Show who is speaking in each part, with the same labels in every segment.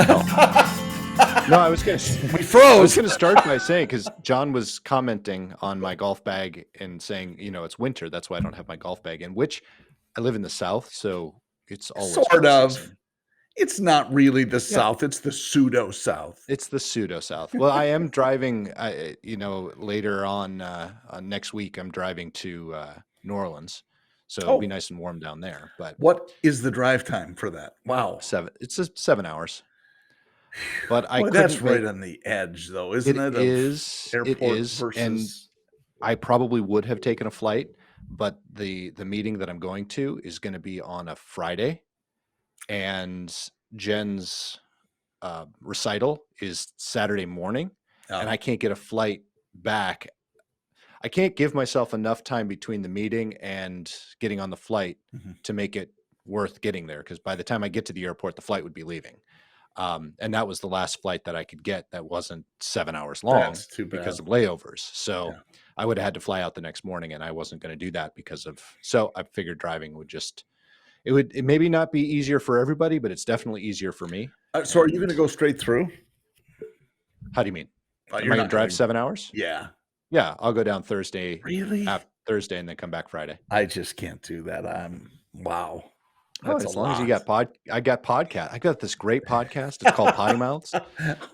Speaker 1: No. No, I was going
Speaker 2: We froze.
Speaker 1: to start by saying, because John was commenting on my golf bag and saying, it's winter. That's why I don't have my golf bag in, which I live in the South. So it's always
Speaker 2: Sort
Speaker 1: fall
Speaker 2: of.
Speaker 1: season.
Speaker 2: It's not really the
Speaker 1: Yeah.
Speaker 2: South. It's the pseudo South.
Speaker 1: It's the pseudo South. Well, I am driving, later on next week, I'm driving to New Orleans. So it'll be nice and warm down there. But
Speaker 2: what is the drive time for that? Wow.
Speaker 1: it's just 7 hours. But I couldn't
Speaker 2: that's right on the edge, though, isn't it?
Speaker 1: It is.
Speaker 2: Versus...
Speaker 1: And I probably would have taken a flight, but the meeting that I'm going to is going to be on a Friday, and Jen's recital is Saturday morning, and I can't get a flight back. I can't give myself enough time between the meeting and getting on the flight to make it worth getting there, because by the time I get to the airport, the flight would be leaving. And that was the last flight that I could get that wasn't 7 hours long.
Speaker 2: That's too bad.
Speaker 1: Because of layovers. So I would have had to fly out the next morning, and I wasn't going to do that so I figured driving would it maybe not be easier for everybody, but it's definitely easier for me.
Speaker 2: So are you going to go straight through?
Speaker 1: How do you mean? Am I going to drive 7 hours?
Speaker 2: Yeah.
Speaker 1: Yeah. I'll go down Thursday.
Speaker 2: Really?
Speaker 1: After Thursday, and then come back Friday.
Speaker 2: I just can't do that. Wow.
Speaker 1: That's as long as you got I got podcast. I got this great podcast. It's called PoddiMouths.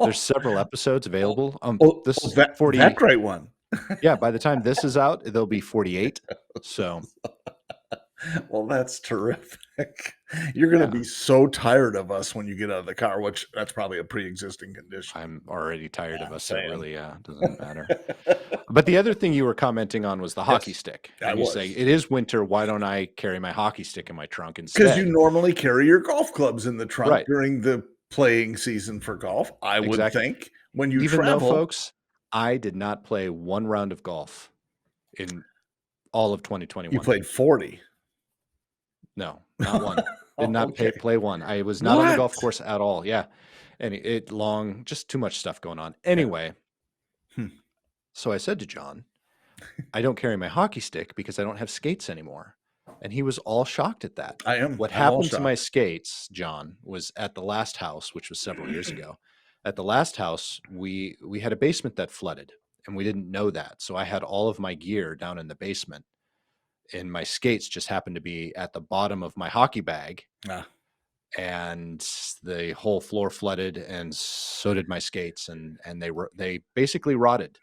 Speaker 1: There's several episodes available. This is 40.
Speaker 2: That great one.
Speaker 1: Yeah, by the time this is out, there'll be 48. So,
Speaker 2: well, that's terrific. You're going to be so tired of us when you get out of the car, which that's probably a pre-existing condition.
Speaker 1: I'm already tired of us. So it really doesn't matter. But the other thing you were commenting on was the hockey stick. And you say, it is winter. Why don't I carry my hockey stick in my trunk instead?
Speaker 2: Because you normally carry your golf clubs in the trunk during the playing season for golf. I would think when you
Speaker 1: travel.
Speaker 2: Even
Speaker 1: though, folks, I did not play one round of golf in all of 2021.
Speaker 2: You played 40.
Speaker 1: No, not one. Did not play one. I was not on the golf course at all. Yeah. And just too much stuff going on. Anyway. So I said to John, I don't carry my hockey stick because I don't have skates anymore. And he was all shocked at that.
Speaker 2: I am.
Speaker 1: What happened to my skates, John, was at the last house, which was several years ago. At the last house, we had a basement that flooded, and we didn't know that. So I had all of my gear down in the basement, and my skates just happened to be at the bottom of my hockey bag. And the whole floor flooded, and so did my skates, and they basically rotted.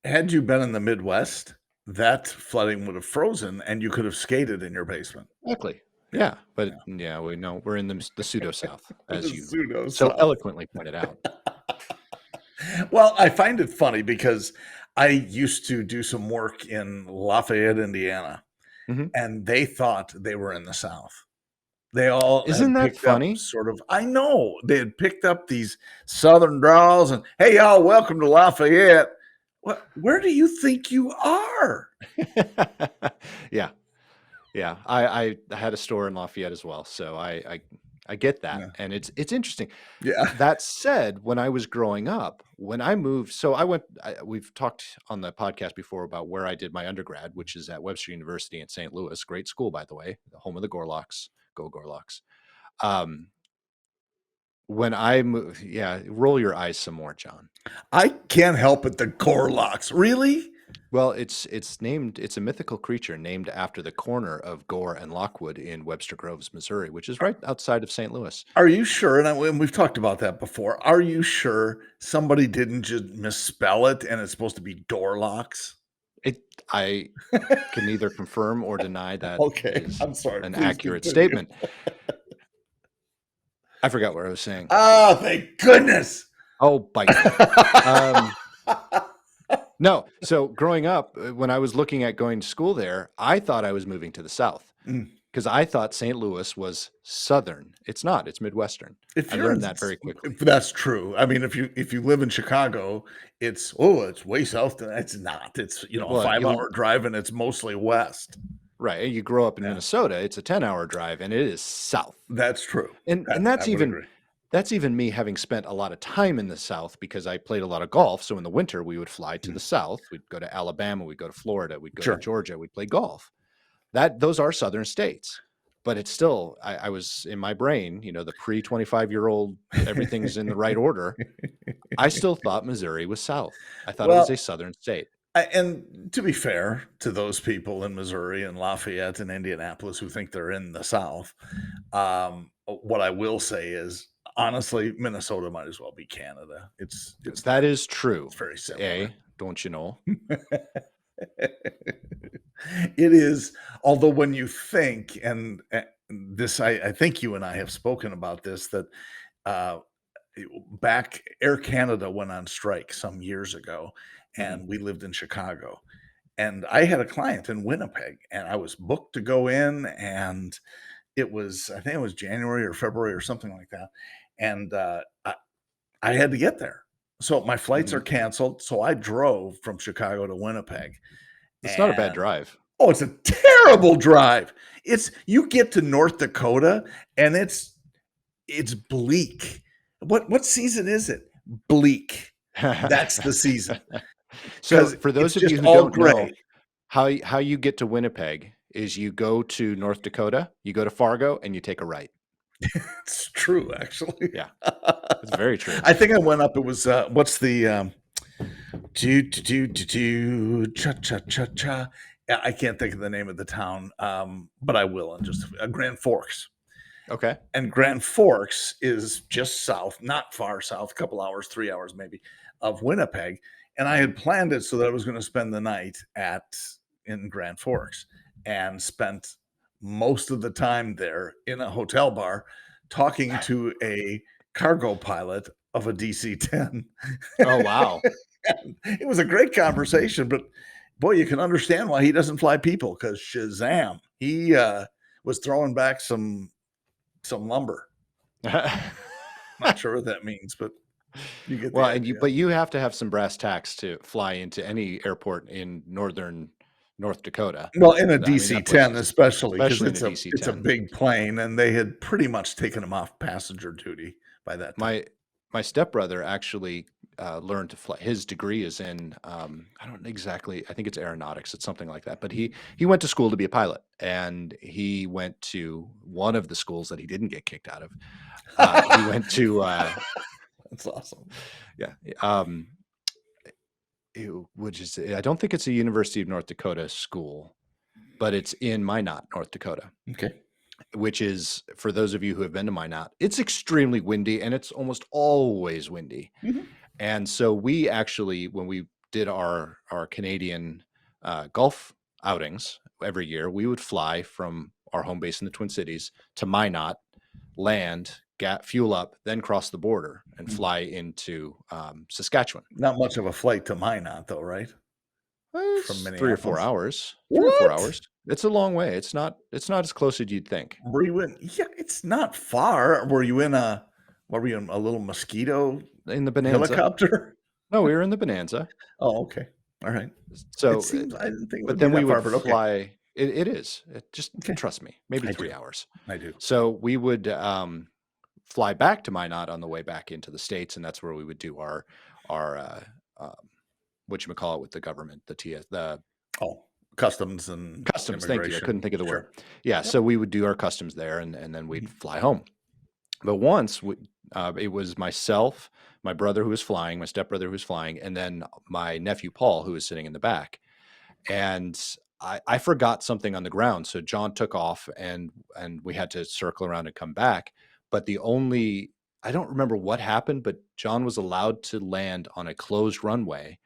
Speaker 2: Had you been in the Midwest, that flooding would have frozen, and you could have skated in your basement.
Speaker 1: Exactly. Yeah, but we know we're in the pseudo South, as you so eloquently pointed out.
Speaker 2: Well, I find it funny because I used to do some work in Lafayette, Indiana, and they thought they were in the South. They all
Speaker 1: isn't that funny?
Speaker 2: Sort of. I know they had picked up these Southern draws, and hey, y'all, welcome to Lafayette. Where do you think you are?
Speaker 1: Yeah. I had a store in Lafayette as well, so I get that, and it's interesting.
Speaker 2: Yeah.
Speaker 1: That said, when I was growing up, when I moved, so we've talked on the podcast before about where I did my undergrad, which is at Webster University in St. Louis. Great school, by the way, the home of the Gorlocks. Go Gorlocks. When I moved, roll your eyes some more, John.
Speaker 2: I can't help it. The Gorlocks, really?
Speaker 1: Well, it's a mythical creature named after the corner of Gore and Lockwood in Webster Groves, Missouri, which is right outside of St. Louis.
Speaker 2: Are you sure? And we've talked about that before. Are you sure somebody didn't just misspell it and it's supposed to be Dorlocks?
Speaker 1: I can neither confirm or deny that.
Speaker 2: Okay, I'm sorry.
Speaker 1: An accurate statement. I forgot what I was saying.
Speaker 2: Oh, thank goodness.
Speaker 1: Oh, bite. No. So growing up, when I was looking at going to school there, I thought I was moving to the South because I thought St. Louis was Southern. It's not. It's Midwestern. I learned that very quickly.
Speaker 2: That's true. I mean, if you live in Chicago, it's way south. It's not. It's a 5-hour drive, and it's mostly west.
Speaker 1: Right. You grow up in Minnesota, it's a 10-hour drive, and it is south.
Speaker 2: That's true.
Speaker 1: And that's even me having spent a lot of time in the South because I played a lot of golf. So in the winter, we would fly to the South. We'd go to Alabama. We'd go to Florida. We'd go to Georgia. We'd play golf. Those are Southern states. but it's still, I was in my brain, the pre 25-year-old, everything's in the right order. I still thought Missouri was South. I thought it was a
Speaker 2: Well,
Speaker 1: Southern state.
Speaker 2: and to be fair to those people in Missouri and Lafayette and Indianapolis who think they're in the South, what I will say is, honestly, Minnesota might as well be Canada. It's
Speaker 1: That
Speaker 2: not.
Speaker 1: is true.
Speaker 2: It's very similar.
Speaker 1: Don't you know?
Speaker 2: It is. Although when you think, and this, I think you and I have spoken about this, that uh, back Air Canada went on strike some years ago,
Speaker 1: Mhm.
Speaker 2: and we lived in Chicago. And I had a client in Winnipeg, and I was booked to go in, and I think it was January or February or something like that. And I had to get there. So my flights are
Speaker 1: Mhm.
Speaker 2: canceled. So I drove from Chicago to Winnipeg.
Speaker 1: It's not a bad
Speaker 2: And
Speaker 1: drive.
Speaker 2: oh, it's a terrible drive. You get to North Dakota and it's bleak. What season is it? Bleak. That's the season.
Speaker 1: So
Speaker 2: Because
Speaker 1: for
Speaker 2: it's
Speaker 1: those of
Speaker 2: just
Speaker 1: you who
Speaker 2: all
Speaker 1: don't know,
Speaker 2: gray.
Speaker 1: how you get to Winnipeg is you go to North Dakota, you go to Fargo, and you take a right.
Speaker 2: It's true, actually.
Speaker 1: Yeah, it's very true.
Speaker 2: I think I went up. It was what's the cha cha cha cha. I can't think of the name of the town, but I will in just Grand Forks.
Speaker 1: Okay.
Speaker 2: And Grand Forks is just south, not far south, a couple hours, 3 hours maybe, of Winnipeg. And I had planned it so that I was going to spend the night in Grand Forks, and spent most of the time there in a hotel bar talking to a cargo pilot of a DC-10.
Speaker 1: Oh, wow.
Speaker 2: It was a great conversation, but boy, you can understand why he doesn't fly people, because Shazam, he was throwing back some lumber. Not sure what that means, but you get the
Speaker 1: Well,
Speaker 2: idea.
Speaker 1: but you have to have some brass tacks to fly into any airport in northern North Dakota.
Speaker 2: Well, in a
Speaker 1: I mean, that place
Speaker 2: DC-10
Speaker 1: is,
Speaker 2: especially, because
Speaker 1: especially in a
Speaker 2: it's a
Speaker 1: DC-10.
Speaker 2: big plane, and they had pretty much taken him off passenger duty by that time.
Speaker 1: My stepbrother actually learned to fly. His degree is in I don't exactly. I think it's aeronautics. It's something like that. But he went to school to be a pilot, and he went to one of the schools that he didn't get kicked out of. He went to
Speaker 2: That's awesome.
Speaker 1: yeah, which is, I don't think it's a University of North Dakota school, but it's in Minot, North Dakota.
Speaker 2: Okay.
Speaker 1: Which is, for those of you who have been to Minot, it's extremely windy, and it's almost always windy.
Speaker 2: Mhm.
Speaker 1: And so we actually, when we did our Canadian Gulf outings every year, we would fly from our home base in the Twin Cities to Minot, land, fuel up, then cross the border and fly into Saskatchewan.
Speaker 2: Not much of a flight to Minot, though, right? From
Speaker 1: It's 3 or 4
Speaker 2: Minneapolis?
Speaker 1: hours. 3 or 4
Speaker 2: What?
Speaker 1: hours. It's a long way. It's not as close as you'd think.
Speaker 2: Were you in? Yeah, it's not far. Were you in a little Mosquito
Speaker 1: In the Bonanza.
Speaker 2: helicopter?
Speaker 1: No, we were in the Bonanza.
Speaker 2: Oh, okay. All right. It
Speaker 1: So,
Speaker 2: seems I didn't think it
Speaker 1: but
Speaker 2: would be
Speaker 1: then we
Speaker 2: that
Speaker 1: would
Speaker 2: far, but okay.
Speaker 1: fly. It is. Just
Speaker 2: Okay.
Speaker 1: trust me. Maybe
Speaker 2: I
Speaker 1: 3
Speaker 2: do.
Speaker 1: hours.
Speaker 2: I do.
Speaker 1: So we would fly back to Minot on the way back into the States, and that's where we would do our whatchamacallit with the government, the
Speaker 2: Oh, customs and
Speaker 1: customs. Thank you. I
Speaker 2: immigration.
Speaker 1: couldn't think of the word.
Speaker 2: Sure.
Speaker 1: Yeah.
Speaker 2: Yep.
Speaker 1: So we would do our customs there, and then we'd
Speaker 2: Mhm.
Speaker 1: fly home. But once it was myself, my brother who was flying, my stepbrother who was flying, and then my nephew Paul who was sitting in the back. And I forgot something on the ground, so John took off, and we had to circle around and come back. But I don't remember what happened, but John was allowed to land on a closed runway,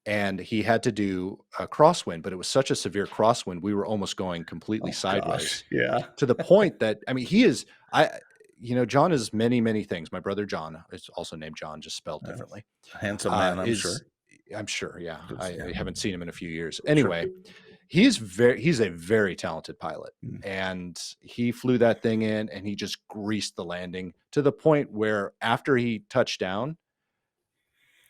Speaker 1: and he had to do a crosswind. But it was such a severe crosswind, we were almost going completely
Speaker 2: Oh gosh.
Speaker 1: sideways,
Speaker 2: Yeah.
Speaker 1: to the point that, I mean, John is many things. My brother John, it's also named John, just spelled differently.
Speaker 2: Handsome man, I'm
Speaker 1: Is
Speaker 2: sure.
Speaker 1: I'm sure, yeah.
Speaker 2: Yeah.
Speaker 1: I haven't seen him in a few years.
Speaker 2: Sure.
Speaker 1: Anyway, he's a very talented pilot, and he flew that thing in, and he just greased the landing to the point where after he touched down,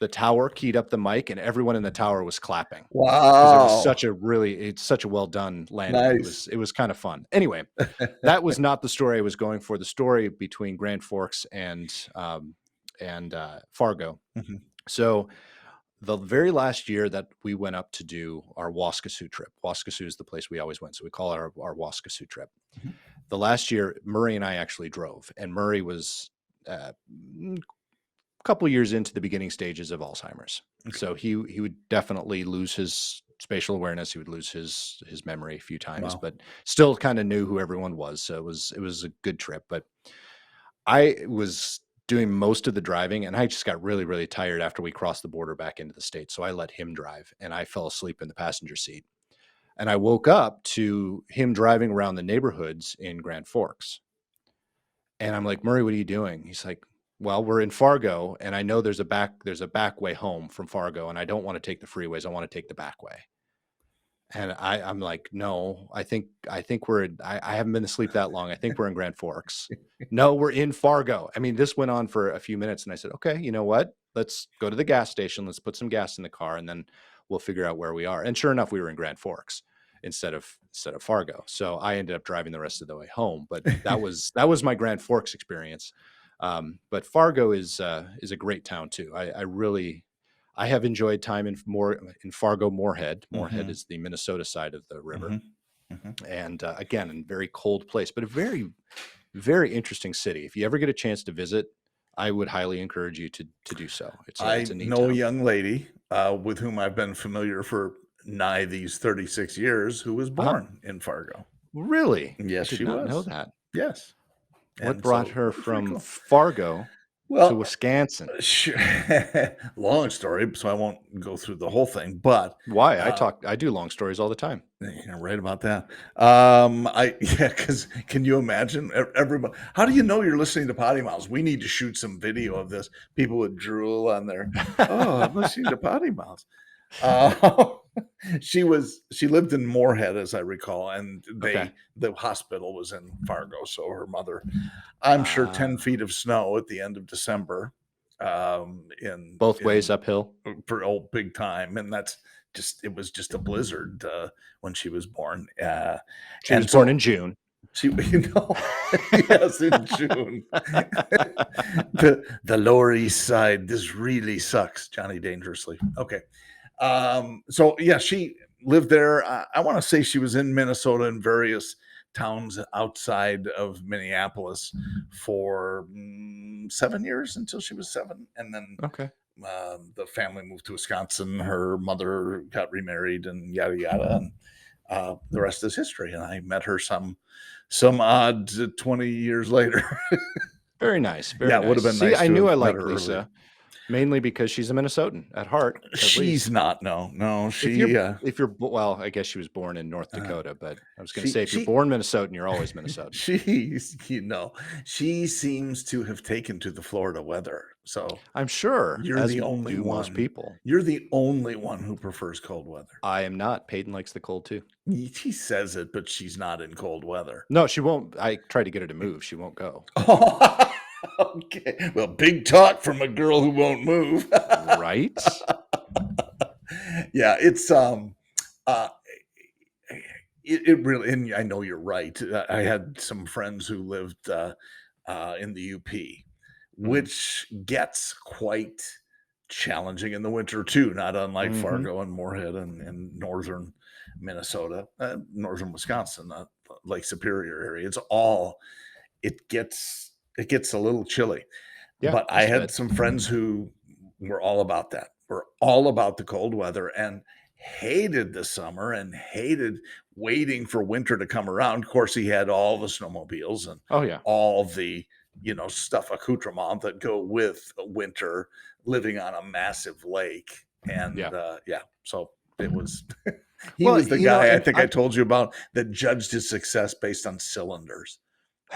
Speaker 1: the tower keyed up the mic, and everyone in the tower was clapping because it was
Speaker 2: Wow.
Speaker 1: it's such a well done landing.
Speaker 2: Nice.
Speaker 1: It was kind of fun. Anyway, that was not the story I was going for. The story between Grand Forks and Fargo.
Speaker 2: Mhm.
Speaker 1: So the very last year that we went up to do our Waskesiu trip, Waskesiu is the place we always went, so we call it our Waskesiu trip.
Speaker 2: Mhm.
Speaker 1: The last year, Murray and I actually drove, and Murray was a couple years into the beginning stages of Alzheimer's.
Speaker 2: Okay.
Speaker 1: So he would definitely lose his spatial awareness. He would lose his memory a few times,
Speaker 2: Wow.
Speaker 1: but still kind of knew who everyone was. So it was a good trip. But I was doing most of the driving, and I just got really, really tired after we crossed the border back into the States. So I let him drive, and I fell asleep in the passenger seat. And I woke up to him driving around the neighborhoods in Grand Forks. And I'm like, Murray, what are you doing? He's like, well, we're in Fargo, and I know there's a back way home from Fargo, and I don't want to take the freeways. I want to take the back way. And I'm like, no, I think I haven't been asleep that long. I think we're in Grand Forks. No, we're in Fargo. I mean, this went on for a few minutes, and I said, okay, you know what? Let's go to the gas station. Let's put some gas in the car, and then we'll figure out where we are. And sure enough, we were in Grand Forks instead of Fargo. So I ended up driving the rest of the way home. But that was my Grand Forks experience. But Fargo is a great town too. I have enjoyed time in Fargo, Moorhead. Moorhead is the Minnesota side of the river. And again, a very cold place, but a very, very interesting city. If you ever get a chance to visit, I would highly encourage you to do so. It's a neat
Speaker 2: know
Speaker 1: town.
Speaker 2: a young lady with whom I've been familiar for nigh these 36 years who was born in Fargo.
Speaker 1: Really?
Speaker 2: Yes,
Speaker 1: I did
Speaker 2: she
Speaker 1: not
Speaker 2: was.
Speaker 1: know that.
Speaker 2: Yes.
Speaker 1: What
Speaker 2: And
Speaker 1: brought
Speaker 2: so
Speaker 1: her
Speaker 2: it was pretty
Speaker 1: from
Speaker 2: cool.
Speaker 1: Fargo to
Speaker 2: Well,
Speaker 1: Wisconsin?
Speaker 2: sure. Long story, so I won't go through the whole thing. But
Speaker 1: Why? I do long stories all the time.
Speaker 2: you're right about that. Because can you imagine everybody? How do you know you're listening to PoddiMouths? We need to shoot some video of this. People would drool on their, oh, I'm listening to PoddiMouths. She lived in Moorhead, as I recall, and
Speaker 1: Okay.
Speaker 2: the hospital was in Fargo. So her mother, I'm sure, 10 feet of snow at the end of December,
Speaker 1: both ways uphill
Speaker 2: for old big time, and it was just a blizzard when she was born.
Speaker 1: She was born in June.
Speaker 2: She, yes, in June. the Lower East Side. This really sucks, Johnny Dangerously. Okay. So yeah, she lived there. I want to say she was in Minnesota in various towns outside of Minneapolis for 7 years until she was 7, and then
Speaker 1: okay.
Speaker 2: The family moved to Wisconsin. Her mother got remarried, and yada yada. And the rest is history. And I met her some odd 20 years later.
Speaker 1: Very nice. Very
Speaker 2: yeah,
Speaker 1: nice.
Speaker 2: it would have been
Speaker 1: See,
Speaker 2: nice.
Speaker 1: I
Speaker 2: to
Speaker 1: knew
Speaker 2: have
Speaker 1: I
Speaker 2: met
Speaker 1: liked
Speaker 2: her
Speaker 1: Lisa.
Speaker 2: earlier.
Speaker 1: Mainly because she's a Minnesotan at heart.
Speaker 2: She's not. No. She.
Speaker 1: If you're well, I guess she was born in North Dakota, but I was going to say if you're
Speaker 2: she-
Speaker 1: born Minnesotan, you're always Minnesotan.
Speaker 2: She seems to have taken to the Florida weather. So
Speaker 1: I'm sure
Speaker 2: you're
Speaker 1: as
Speaker 2: the only one.
Speaker 1: most people.
Speaker 2: You're the only one who prefers cold weather.
Speaker 1: I am not. Peyton likes the cold too.
Speaker 2: She says it, but she's not in cold weather.
Speaker 1: No, she won't. I tried to get her to move. She won't go.
Speaker 2: Okay. Well, big talk from a girl who won't move.
Speaker 1: Right?
Speaker 2: Yeah, it's it really, and I know you're right. I had some friends who lived in the UP, which gets quite challenging in the winter too, not unlike Fargo and Moorhead and northern Minnesota, northern Wisconsin, Lake Superior area. It gets a little chilly.
Speaker 1: Yeah,
Speaker 2: but I had some friends who were all about that. Were all about the cold weather and hated the summer and hated waiting for winter to come around. Of course, he had all the snowmobiles and all the stuff accoutrement that go with winter, living on a massive lake. And so it was he was the guy I think I told you about that judged his success based on cylinders.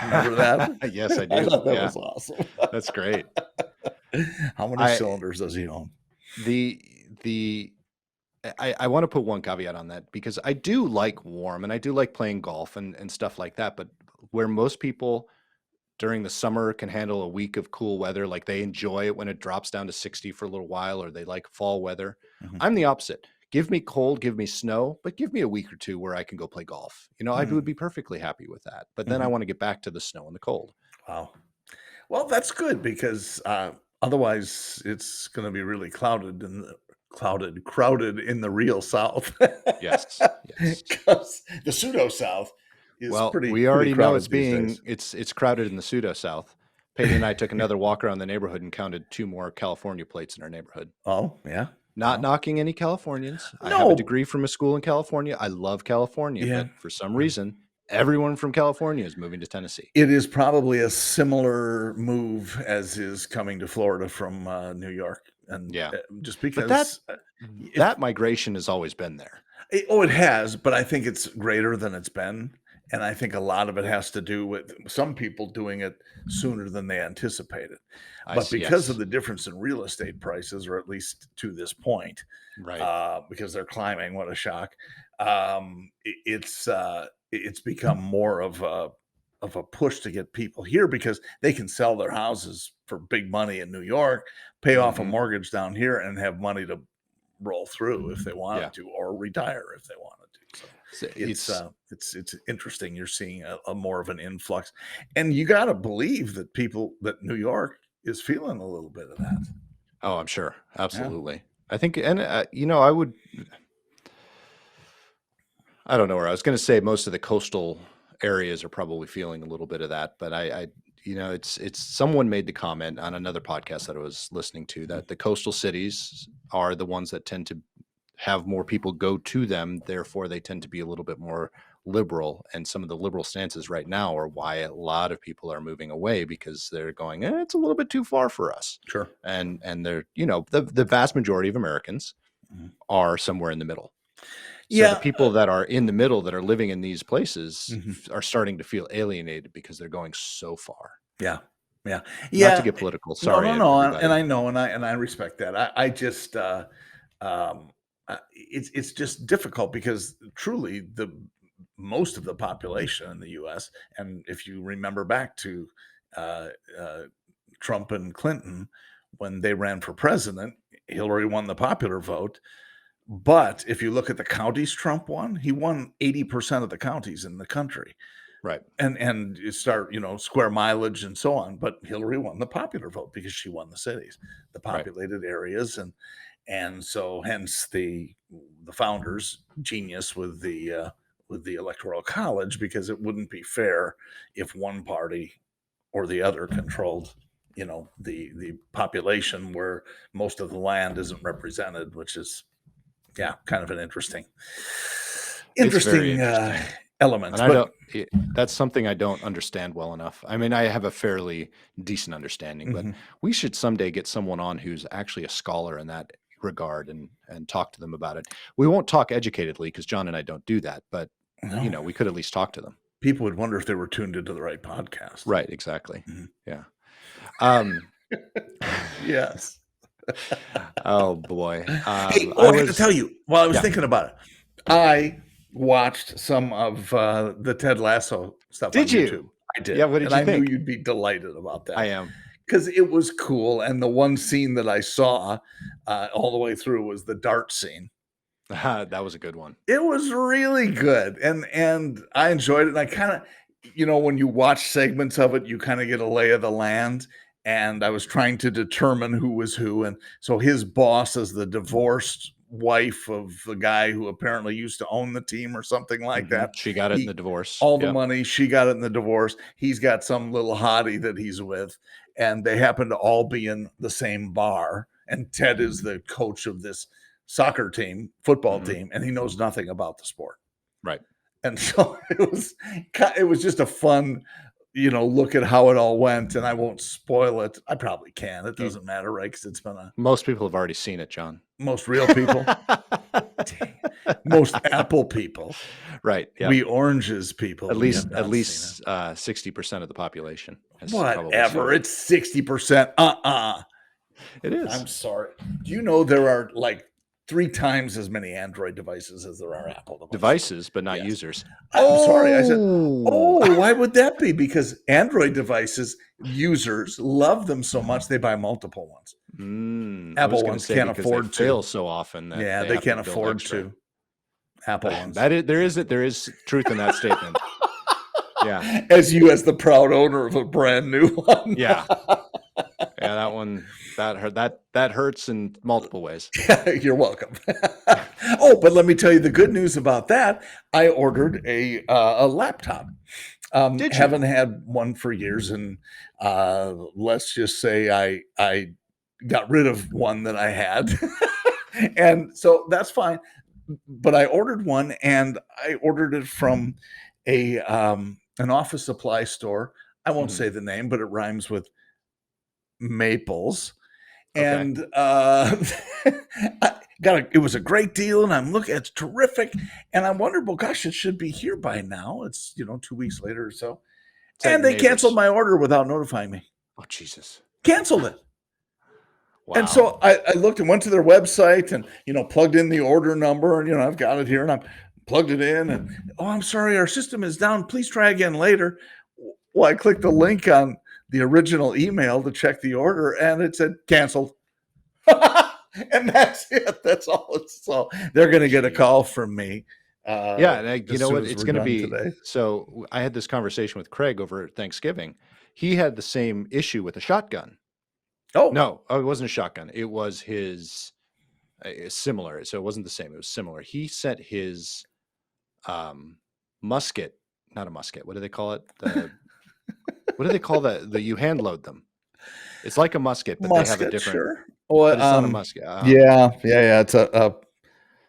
Speaker 2: Remember that?
Speaker 1: Yes, I do.
Speaker 2: I thought that was awesome.
Speaker 1: That's great.
Speaker 2: How many cylinders does he own?
Speaker 1: I want to put one caveat on that because I do like warm and I do like playing golf and stuff like that. But where most people during the summer can handle a week of cool weather, like they enjoy it when it drops down to 60 for a little while, or they like fall weather. I'm the opposite. Give me cold, give me snow, but give me a week or two where I can go play golf. I would be perfectly happy with that. But then I want to get back to the snow and the cold.
Speaker 2: Wow. Well, that's good because otherwise it's going to be really crowded in the real South.
Speaker 1: Yes.
Speaker 2: Because the pseudo South, is
Speaker 1: Well,
Speaker 2: pretty
Speaker 1: we already know
Speaker 2: crowded these days.
Speaker 1: it's crowded in the pseudo South. Peyton and I took another walk around the neighborhood and counted 2 more California plates in our neighborhood.
Speaker 2: Oh, yeah.
Speaker 1: Not
Speaker 2: Well,
Speaker 1: knocking any Californians. I have a
Speaker 2: no.
Speaker 1: degree from a school in California. I love California,
Speaker 2: Yeah.
Speaker 1: but for some reason, everyone from California is moving to Tennessee.
Speaker 2: It is probably a similar move as is coming to Florida from New York. And
Speaker 1: Yeah.
Speaker 2: just
Speaker 1: But
Speaker 2: because
Speaker 1: that migration has always been there.
Speaker 2: it has, but I think it's greater than it's been. And I think a lot of it has to do with some people doing it sooner than they anticipated. But because of the difference in real estate prices, or at least to this point,
Speaker 1: right,
Speaker 2: because they're climbing, what a shock! It's become more of a push to get people here because they can sell their houses for big money in New York, pay off a mortgage down here, and have money to roll through if they wanted to, or retire if they wanted to. So it's interesting. You're seeing a more of an influx, and you got to believe that New York is feeling a little bit of that.
Speaker 1: Oh, I'm sure, absolutely.
Speaker 2: Yeah.
Speaker 1: I think, and I don't know where I was going to say most of the coastal areas are probably feeling a little bit of that, but it's someone made the comment on another podcast that I was listening to that the coastal cities are the ones that tend to have more people go to them. Therefore, they tend to be a little bit more liberal. And some of the liberal stances right now are why a lot of people are moving away because they're going, it's a little bit too far for us.
Speaker 2: Sure.
Speaker 1: And they're, the vast majority of Americans are somewhere in the middle. So the people that are in the middle that are living in these places are starting to feel alienated because they're going so far.
Speaker 2: Yeah.
Speaker 1: Not to get political. Sorry.
Speaker 2: No. And I know, and I respect that. I just, it's just difficult because truly most of the population in the U.S. and if you remember back to Trump and Clinton when they ran for president, Hillary won the popular vote. But if you look at the counties Trump won, he won 80% of the counties in the country.
Speaker 1: Right.
Speaker 2: And you start, square mileage and so on. But Hillary won the popular vote because she won the cities, the populated areas. And so hence the founders' genius with the Electoral College, because it wouldn't be fair if one party or the other controlled, the population where most of the land isn't represented, which is kind of an interesting element.
Speaker 1: And that's something I don't understand well enough. I mean, I have a fairly decent understanding, but we should someday get someone on who's actually a scholar in that regard and talk to them about it. We won't talk educatedly because Jon and I don't do that, but we could at least talk to them.
Speaker 2: People would wonder if they were tuned into the right podcast.
Speaker 1: Right. Exactly. Yeah.
Speaker 2: Yes.
Speaker 1: Oh boy.
Speaker 2: I have to tell you, while I was thinking about it, I watched some of the Ted Lasso stuff on YouTube. I did.
Speaker 1: Yeah, what did you think?
Speaker 2: I knew you'd be delighted about that.
Speaker 1: I am.
Speaker 2: Because it was cool. And the one scene that I saw all the way through was the dart scene.
Speaker 1: That was a good one.
Speaker 2: It was really good. And I enjoyed it. And I kind of, when you watch segments of it, you kind of get a lay of the land. And I was trying to determine who was who. And so his boss is the divorced wife of the guy who apparently used to own the team or something like that.
Speaker 1: She got it in the divorce.
Speaker 2: All the money, she got it in the divorce. He's got some little hottie that he's with. And they happen to all be in the same bar. And Ted is the coach of this soccer team, football team, and he knows nothing about the sport.
Speaker 1: Right.
Speaker 2: And so it was just a fun look at how it all went, and I won't spoil it. I probably can. It doesn't matter, right? Because it's been
Speaker 1: most people have already seen it, Jon.
Speaker 2: Most real people. Most Apple people.
Speaker 1: Right. Yeah.
Speaker 2: We oranges people.
Speaker 1: At least 60% of the population.
Speaker 2: Whatever. It's 60%.
Speaker 1: It is.
Speaker 2: I'm sorry. Do you know there are like 3 times as many Android devices as there are Apple
Speaker 1: devices, but not users.
Speaker 2: I'm sorry. I said, why would that be? Because Android devices, users love them so much they buy multiple ones. Apple ones can't afford to.
Speaker 1: Fail so often that
Speaker 2: they can't afford to. Apple ones.
Speaker 1: There is truth in that statement. Yeah.
Speaker 2: As the proud owner of a brand new one.
Speaker 1: Yeah. Yeah, that one that hurts in multiple ways.
Speaker 2: You're welcome. Oh, but let me tell you the good news about that. I ordered a laptop.
Speaker 1: Did you?
Speaker 2: Haven't had one for years, and let's just say I got rid of one that I had, and so that's fine. But I ordered one, and I ordered it from a an office supply store. I won't say the name, but it rhymes with Maples.
Speaker 1: Okay.
Speaker 2: And it was a great deal, and I'm looking, it's terrific. And I wondered, well, gosh, it should be here by now. It's 2 weeks later or so.
Speaker 1: It's at
Speaker 2: And they
Speaker 1: Neighbors.
Speaker 2: canceled my order without notifying me.
Speaker 1: Oh, Jesus.
Speaker 2: Canceled it.
Speaker 1: Wow.
Speaker 2: And so I looked and went to their website and, plugged in the order number, and, I've got it here, and I plugged it in, and, oh, I'm sorry, our system is down. Please try again later. Well, I clicked the link on the original email to check the order, and it said canceled. And that's it. That's all. So they're going to get a call from me.
Speaker 1: Yeah, and you know what? It's going to be
Speaker 2: today.
Speaker 1: So I had this conversation with Craig over Thanksgiving. He had the same issue with a shotgun.
Speaker 2: Oh
Speaker 1: no, it wasn't a shotgun. It was his similar. So it wasn't the same. It was similar. He sent his musket, not a musket. What do they call it? What do they call that? You hand load them. It's like a musket, but they have a different.
Speaker 2: Sure.
Speaker 1: But it's not a musket.
Speaker 2: Yeah. It's a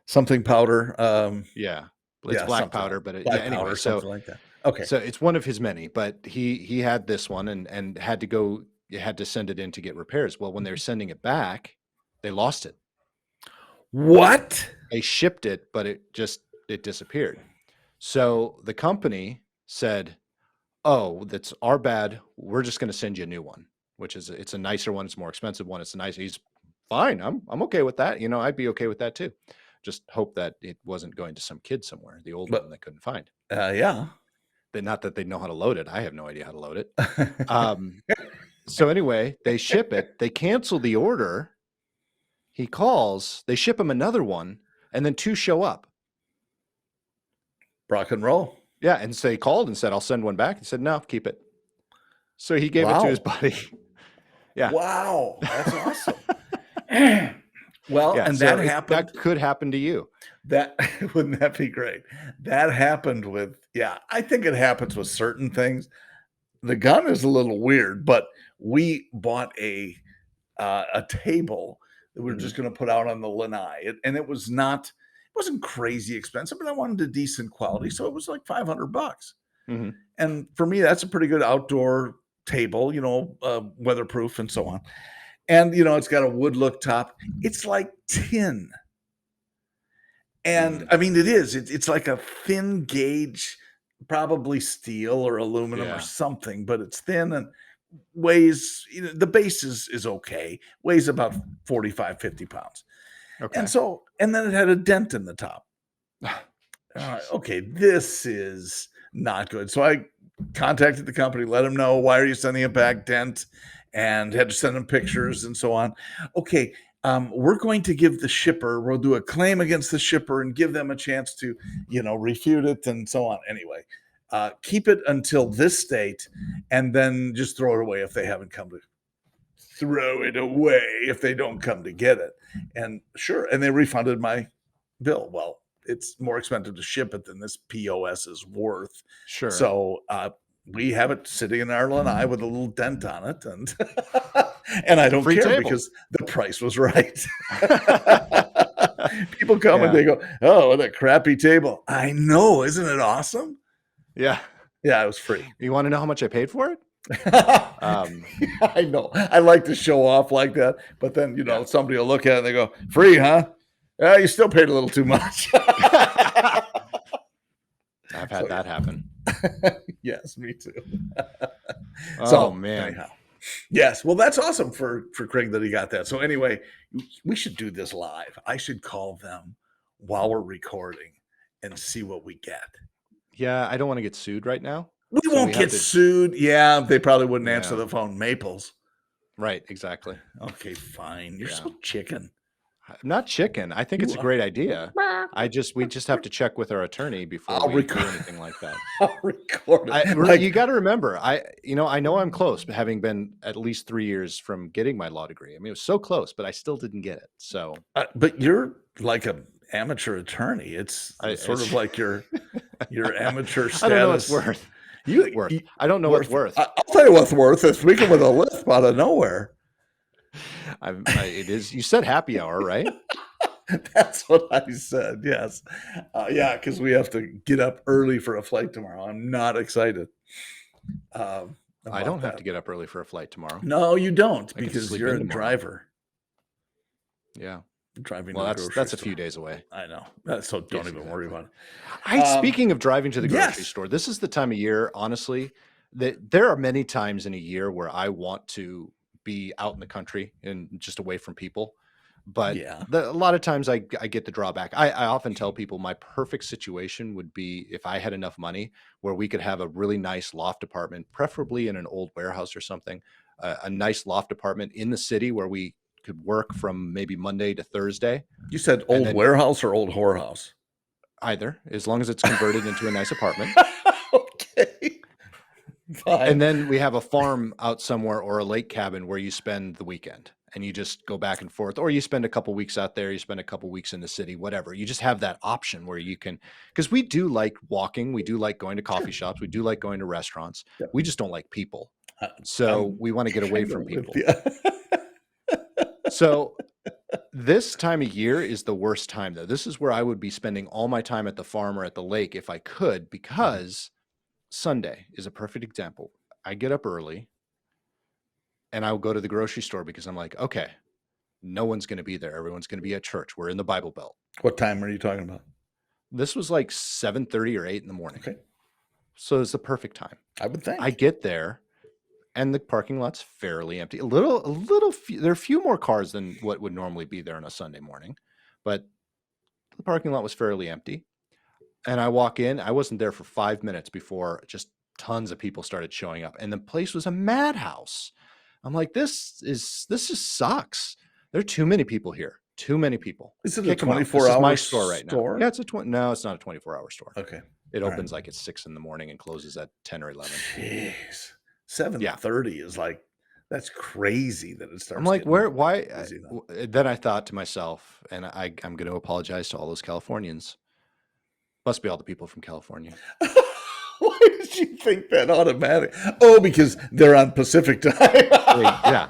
Speaker 2: something powder.
Speaker 1: Yeah, it's black powder, but anyway,
Speaker 2: something like that. Okay.
Speaker 1: So it's one of his many, but he had this one and had to send it in to get repairs. Well, when they were sending it back, they lost it.
Speaker 2: What?
Speaker 1: They shipped it, but it disappeared. So the company said, "Oh, that's our bad. We're just going to send you a new one." Which is it's a nicer one. It's a more expensive one. It's a nice. He's fine. I'm okay with that. I'd be okay with that too. Just hope that it wasn't going to some kid somewhere. The old one they couldn't find.
Speaker 2: Yeah.
Speaker 1: Not that they know how to load it. I have no idea how to load it. So anyway, they ship it. They cancel the order. He calls. They ship him another one, and then 2 show up.
Speaker 2: Rock and roll.
Speaker 1: Yeah, and so he called and said, "I'll send one back." He said, "No, keep it." So he gave it to his buddy. Yeah.
Speaker 2: Wow, that's awesome. Well, yeah, and so that happened.
Speaker 1: That could happen to you.
Speaker 2: That wouldn't that be great? That happened with, I think it happens with certain things. The gun is a little weird, but we bought a table that we were just going to put out on the lanai, and it wasn't crazy expensive, but I wanted a decent quality, so it was like $500. And for me, that's a pretty good outdoor table, weatherproof and so on. And, it's got a wood look top. It's like tin. And I mean, it is. It's like a thin gauge, probably steel or aluminum or something, but it's thin and weighs, the base is okay. Weighs about 45, 50 pounds. Okay. And then it had a dent in the top. Okay, this is not good. So I contacted the company, let them know, why are you sending it back, dent, and had to send them pictures and so on. Okay, we're going to give the shipper, we'll do a claim against the shipper and give them a chance to, refute it and so on. Anyway, keep it until this date and then just throw it away if they haven't come to throw it away if they don't come to get it. And sure, and they refunded my bill. Well, it's more expensive to ship it than this POS is worth.
Speaker 1: Sure.
Speaker 2: So we have it sitting in our lanai with a little dent on it, and and I don't care table. Because the price was right. People come and they go, "Oh, what a crappy table!" I know, isn't it awesome?
Speaker 1: Yeah,
Speaker 2: it was free.
Speaker 1: You want to know how much I paid for it?
Speaker 2: I know. I like to show off like that, but then somebody will look at it and they go, "Free, huh? You still paid a little too much."
Speaker 1: I've had that happen.
Speaker 2: Yes, me too.
Speaker 1: Oh man.
Speaker 2: Anyhow. Yes. Well, that's awesome for Craig that he got that. So anyway, we should do this live. I should call them while we're recording and see what we get.
Speaker 1: Yeah, I don't want to get sued right now.
Speaker 2: We won't get sued. Yeah, they probably wouldn't answer the phone. Maples.
Speaker 1: Right, exactly.
Speaker 2: Okay, fine. You're so chicken.
Speaker 1: Not chicken. I think it's
Speaker 2: You
Speaker 1: a
Speaker 2: are.
Speaker 1: great idea. We just have to check with our attorney before
Speaker 2: I'll
Speaker 1: we do
Speaker 2: record.
Speaker 1: anything like that.
Speaker 2: I'll record it. Like,
Speaker 1: You got to remember, I know I'm close, but having been at least 3 years from getting my law degree. I mean, it was so close, but I still didn't get it. So,
Speaker 2: but you're like an amateur attorney. It's sort of
Speaker 1: it's,
Speaker 2: like your amateur status.
Speaker 1: I don't know what's worth. I don't know what's worth.
Speaker 2: I'll tell you what's worth. It's speaking with a lisp out of nowhere.
Speaker 1: It is. You said happy hour, right?
Speaker 2: That's what I said. Yes. Yeah, because we have to get up early for a flight tomorrow. I'm not excited.
Speaker 1: I don't have to get up early for a flight tomorrow.
Speaker 2: No, you don't, because you're a driver.
Speaker 1: Yeah.
Speaker 2: Driving.
Speaker 1: Well, that's a few days away.
Speaker 2: I know. So don't even worry about it.
Speaker 1: Speaking of driving to the grocery store, this is the time of year, honestly, that there are many times in a year where I want to be out in the country and just away from people. But a lot of times I get the drawback. I often tell people my perfect situation would be if I had enough money where we could have a really nice loft apartment, preferably in an old warehouse or something, a nice loft apartment in the city where we could work from maybe Monday to Thursday.
Speaker 2: You said old warehouse or old whorehouse?
Speaker 1: Either, as long as it's converted into a nice apartment.
Speaker 2: Okay. Fine.
Speaker 1: And then we have a farm out somewhere or a lake cabin where you spend the weekend. And you just go back and forth, or you spend a couple weeks out there, you spend a couple weeks in the city, whatever. You just have that option where you can, because we do like walking, we do like going to coffee shops, we do like going to restaurants. Yep. We just don't like people. So we want to get away from people. So this time of year is the worst time, though. This is where I would be spending all my time at the farm or at the lake if I could, because Sunday is a perfect example. I get up early. And I will go to the grocery store because I'm like, okay, no one's going to be there. Everyone's going to be at church. We're in the Bible Belt.
Speaker 2: What time are you talking about?
Speaker 1: This was like 7:30 or 8 in the morning.
Speaker 2: Okay.
Speaker 1: So it's the perfect time.
Speaker 2: I would think.
Speaker 1: I get there and the parking lot's fairly empty. There are a few more cars than what would normally be there on a Sunday morning, but the parking lot was fairly empty. And I walk in. I wasn't there for 5 minutes before just tons of people started showing up. And the place was a madhouse. I'm like, this just sucks. There are too many people here. Too many people.
Speaker 2: Is it a 24-hour
Speaker 1: my store right
Speaker 2: now?
Speaker 1: Yeah, no, it's not a 24-hour store.
Speaker 2: Okay.
Speaker 1: It opens like at 6 in the morning and closes at 10 or 11.
Speaker 2: Jeez. 7:30 is like, that's crazy that it starts.
Speaker 1: I'm like, why? Then I thought to myself, and I'm going to apologize to all those Californians. Must be all the people from California.
Speaker 2: Why did you think that automatic? Oh, because they're on Pacific time.
Speaker 1: Yeah.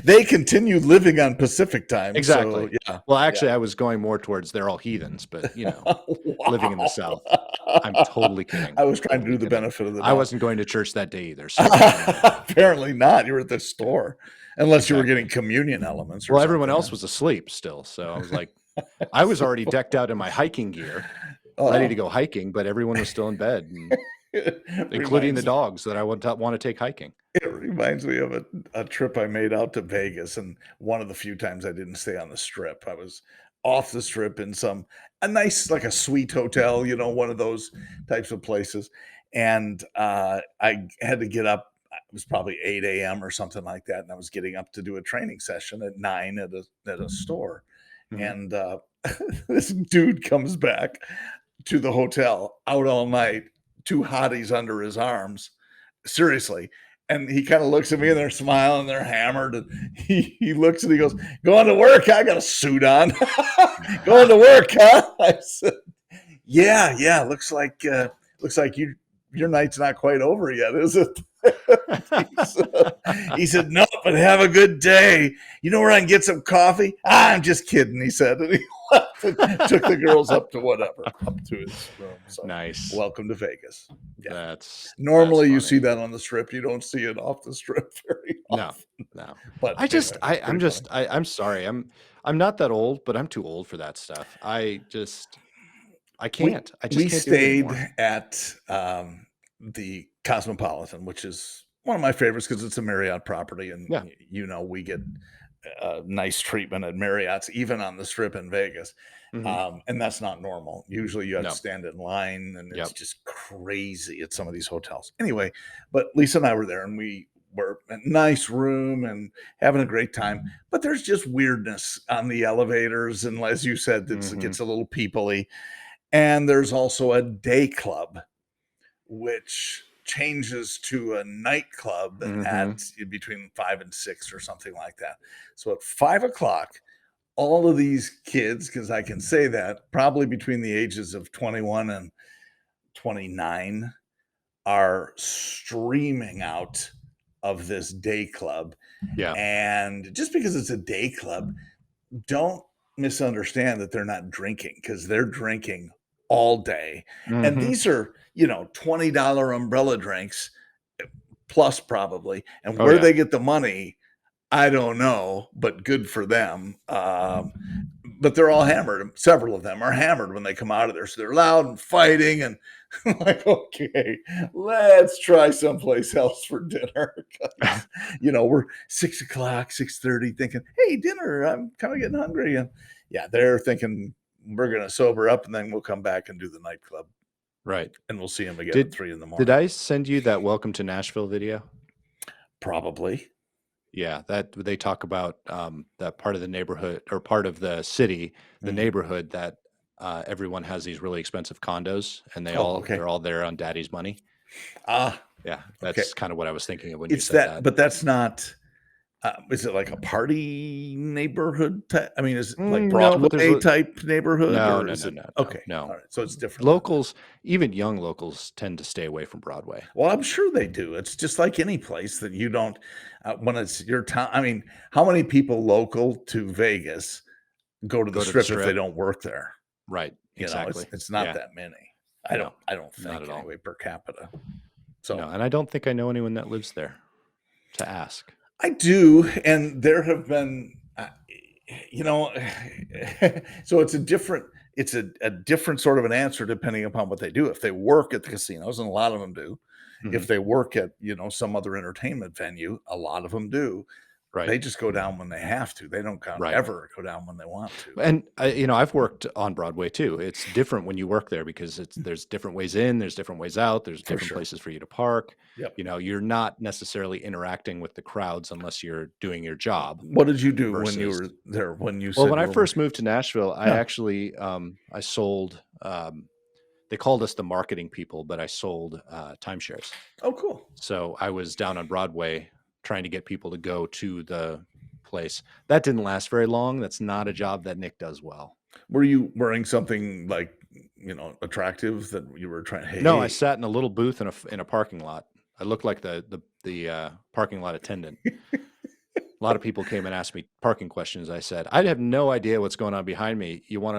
Speaker 2: They continue living on Pacific time.
Speaker 1: Exactly.
Speaker 2: So, yeah.
Speaker 1: Well, actually, I was going more towards they're all heathens, but wow. Living in the South. I'm totally kidding.
Speaker 2: I was trying to do the benefit of the doubt.
Speaker 1: I wasn't going to church that day either. So
Speaker 2: apparently not. You were at the store, unless you were getting communion elements.
Speaker 1: Well, everyone else was asleep still. So I was like, I was already decked out in my hiking gear. Ready to go hiking, but everyone was still in bed, including the dogs that I want to take hiking.
Speaker 2: It reminds me of a trip I made out to Vegas, and one of the few times I didn't stay on the Strip. I was off the Strip in a nice, like a suite hotel, one of those types of places. And I had to get up. It was probably 8 a.m. or something like that, and I was getting up to do a training session at 9 at a store. Mm-hmm. And this dude comes back to the hotel out all night, 2 hotties under his arms, seriously. And he kind of looks at me and they're smiling, they're hammered. And he looks and he goes, "Going to work? I got a suit on." "Going to work, huh?" I said, yeah. Looks like your night's not quite over yet, is it? He said, "No, but have a good day. You know where I can get some coffee?" "I'm just kidding," he said. And he left and took the girls up to his room. So,
Speaker 1: nice.
Speaker 2: Welcome to Vegas. Yeah.
Speaker 1: Normally
Speaker 2: you see that on the Strip. You don't see it off the Strip very often.
Speaker 1: No.
Speaker 2: But
Speaker 1: I'm sorry. I'm not that old, but I'm too old for that stuff. I can't.
Speaker 2: We stayed at the Cosmopolitan, which is one of my favorites because it's a Marriott property, and we get nice treatment at Marriott's, even on the Strip in Vegas. Mm-hmm. And that's not normal. Usually you have to stand in line, and it's just crazy at some of these hotels. Anyway, but Lisa and I were there, and we we're a nice room and having a great time, but there's just weirdness on the elevators, and as you said, it
Speaker 1: Mm-hmm.
Speaker 2: gets a little peoply. And there's also a day club, which changes to a nightclub
Speaker 1: Mm-hmm.
Speaker 2: at between 5 and 6 or something like that. So at 5 o'clock, all of these kids, because I can say that, probably between the ages of 21 and 29, are streaming out of this day club.
Speaker 1: Yeah.
Speaker 2: And just because it's a day club, don't misunderstand that they're not drinking, because they're drinking all day. And
Speaker 1: Mm-hmm.
Speaker 2: these are, $20 umbrella drinks plus probably. And
Speaker 1: Oh
Speaker 2: where
Speaker 1: yeah.
Speaker 2: they get the money, I don't know, but good for them. But they're all hammered. Several of them are hammered when they come out of there. So they're loud and fighting. And like, okay, let's try someplace else for dinner. We're 6 o'clock, 6:30 thinking, hey, dinner, I'm kind of getting hungry. And yeah, they're thinking we're going to sober up and then we'll come back and do the nightclub
Speaker 1: Right.
Speaker 2: and we'll see them again at
Speaker 1: Did
Speaker 2: 3 in the
Speaker 1: did
Speaker 2: morning.
Speaker 1: I send you that Welcome to Nashville video?
Speaker 2: Probably.
Speaker 1: Yeah, that they talk about that part of the neighborhood or part of the city, the
Speaker 2: Mhm.
Speaker 1: neighborhood that everyone has these really expensive condos, and
Speaker 2: Oh, okay.
Speaker 1: they're all there on daddy's money.
Speaker 2: Ah,
Speaker 1: Yeah,
Speaker 2: okay.
Speaker 1: that's kind of what I was thinking of when you
Speaker 2: It's
Speaker 1: said
Speaker 2: that,
Speaker 1: that.
Speaker 2: but that's not. Is it like a party neighborhood type? I mean, is it like
Speaker 1: No, but
Speaker 2: Broadway type neighborhood,
Speaker 1: no,
Speaker 2: or
Speaker 1: no,
Speaker 2: is
Speaker 1: no,
Speaker 2: it
Speaker 1: no, no,
Speaker 2: okay?
Speaker 1: no.
Speaker 2: All right, so it's different than that.
Speaker 1: Locals, even young locals, tend to stay away from Broadway.
Speaker 2: Well, I'm sure they do. It's just like any place that you don't when it's your town. I mean, how many people local to Vegas go to the
Speaker 1: Go to the
Speaker 2: strip if they
Speaker 1: strip,
Speaker 2: don't work there?
Speaker 1: right?
Speaker 2: It's
Speaker 1: Exactly.
Speaker 2: it's not
Speaker 1: Yeah,
Speaker 2: that many. I
Speaker 1: no,
Speaker 2: don't I don't
Speaker 1: not
Speaker 2: think
Speaker 1: at all.
Speaker 2: anyway per capita.
Speaker 1: No,
Speaker 2: So
Speaker 1: and I don't think I know anyone that lives there to ask.
Speaker 2: I do, and there have been, you know, so it's a different sort of an answer depending upon what they do. If they work at the casinos, and a lot of them do.
Speaker 1: Hmm.
Speaker 2: If they work at some other entertainment venue, a lot of them do.
Speaker 1: Right.
Speaker 2: They just go down when they have to. They don't
Speaker 1: Right.
Speaker 2: ever go down when they want to.
Speaker 1: And I've worked on Broadway too. It's different when you work there because there's different ways in, there's different ways out, there's
Speaker 2: For
Speaker 1: different
Speaker 2: sure.
Speaker 1: places for you to park.
Speaker 2: Yep.
Speaker 1: You're not necessarily interacting with the crowds unless you're doing your job
Speaker 2: What did you do when you
Speaker 1: versus
Speaker 2: were there? When you
Speaker 1: well,
Speaker 2: said
Speaker 1: when
Speaker 2: you
Speaker 1: I
Speaker 2: were
Speaker 1: first
Speaker 2: working?
Speaker 1: moved to Nashville, I
Speaker 2: Yeah.
Speaker 1: actually I sold they called us the marketing people, but I sold timeshares.
Speaker 2: Oh, cool.
Speaker 1: So I was down on Broadway trying to get people to go to the place. That didn't last very long. That's not a job that Nick does well.
Speaker 2: Were you wearing something like attractive that you were trying?
Speaker 1: No, I
Speaker 2: Hey,
Speaker 1: sat in a little booth in a parking lot. I looked like the parking lot attendant. A lot of people came and asked me parking questions. I said, I have no idea what's going on behind me. You want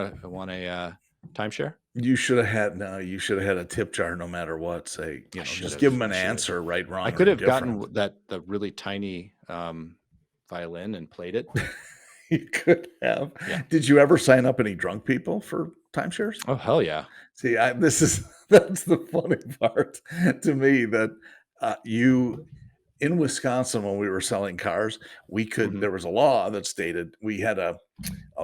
Speaker 1: a timeshare?
Speaker 2: you should have had no. You should have had a tip jar no matter what. Say,
Speaker 1: I should
Speaker 2: just give
Speaker 1: have.
Speaker 2: them
Speaker 1: I
Speaker 2: an
Speaker 1: should have.
Speaker 2: answer, right,
Speaker 1: I
Speaker 2: wrong, or
Speaker 1: could have gotten
Speaker 2: indifferent.
Speaker 1: the really tiny violin and played it.
Speaker 2: You could have.
Speaker 1: Yeah.
Speaker 2: Did you ever sign up any drunk people for timeshares?
Speaker 1: Oh hell yeah.
Speaker 2: See, this is that's the funny part to me that you in Wisconsin when we were selling cars, we could
Speaker 1: Hmm.
Speaker 2: there was a law that stated we had a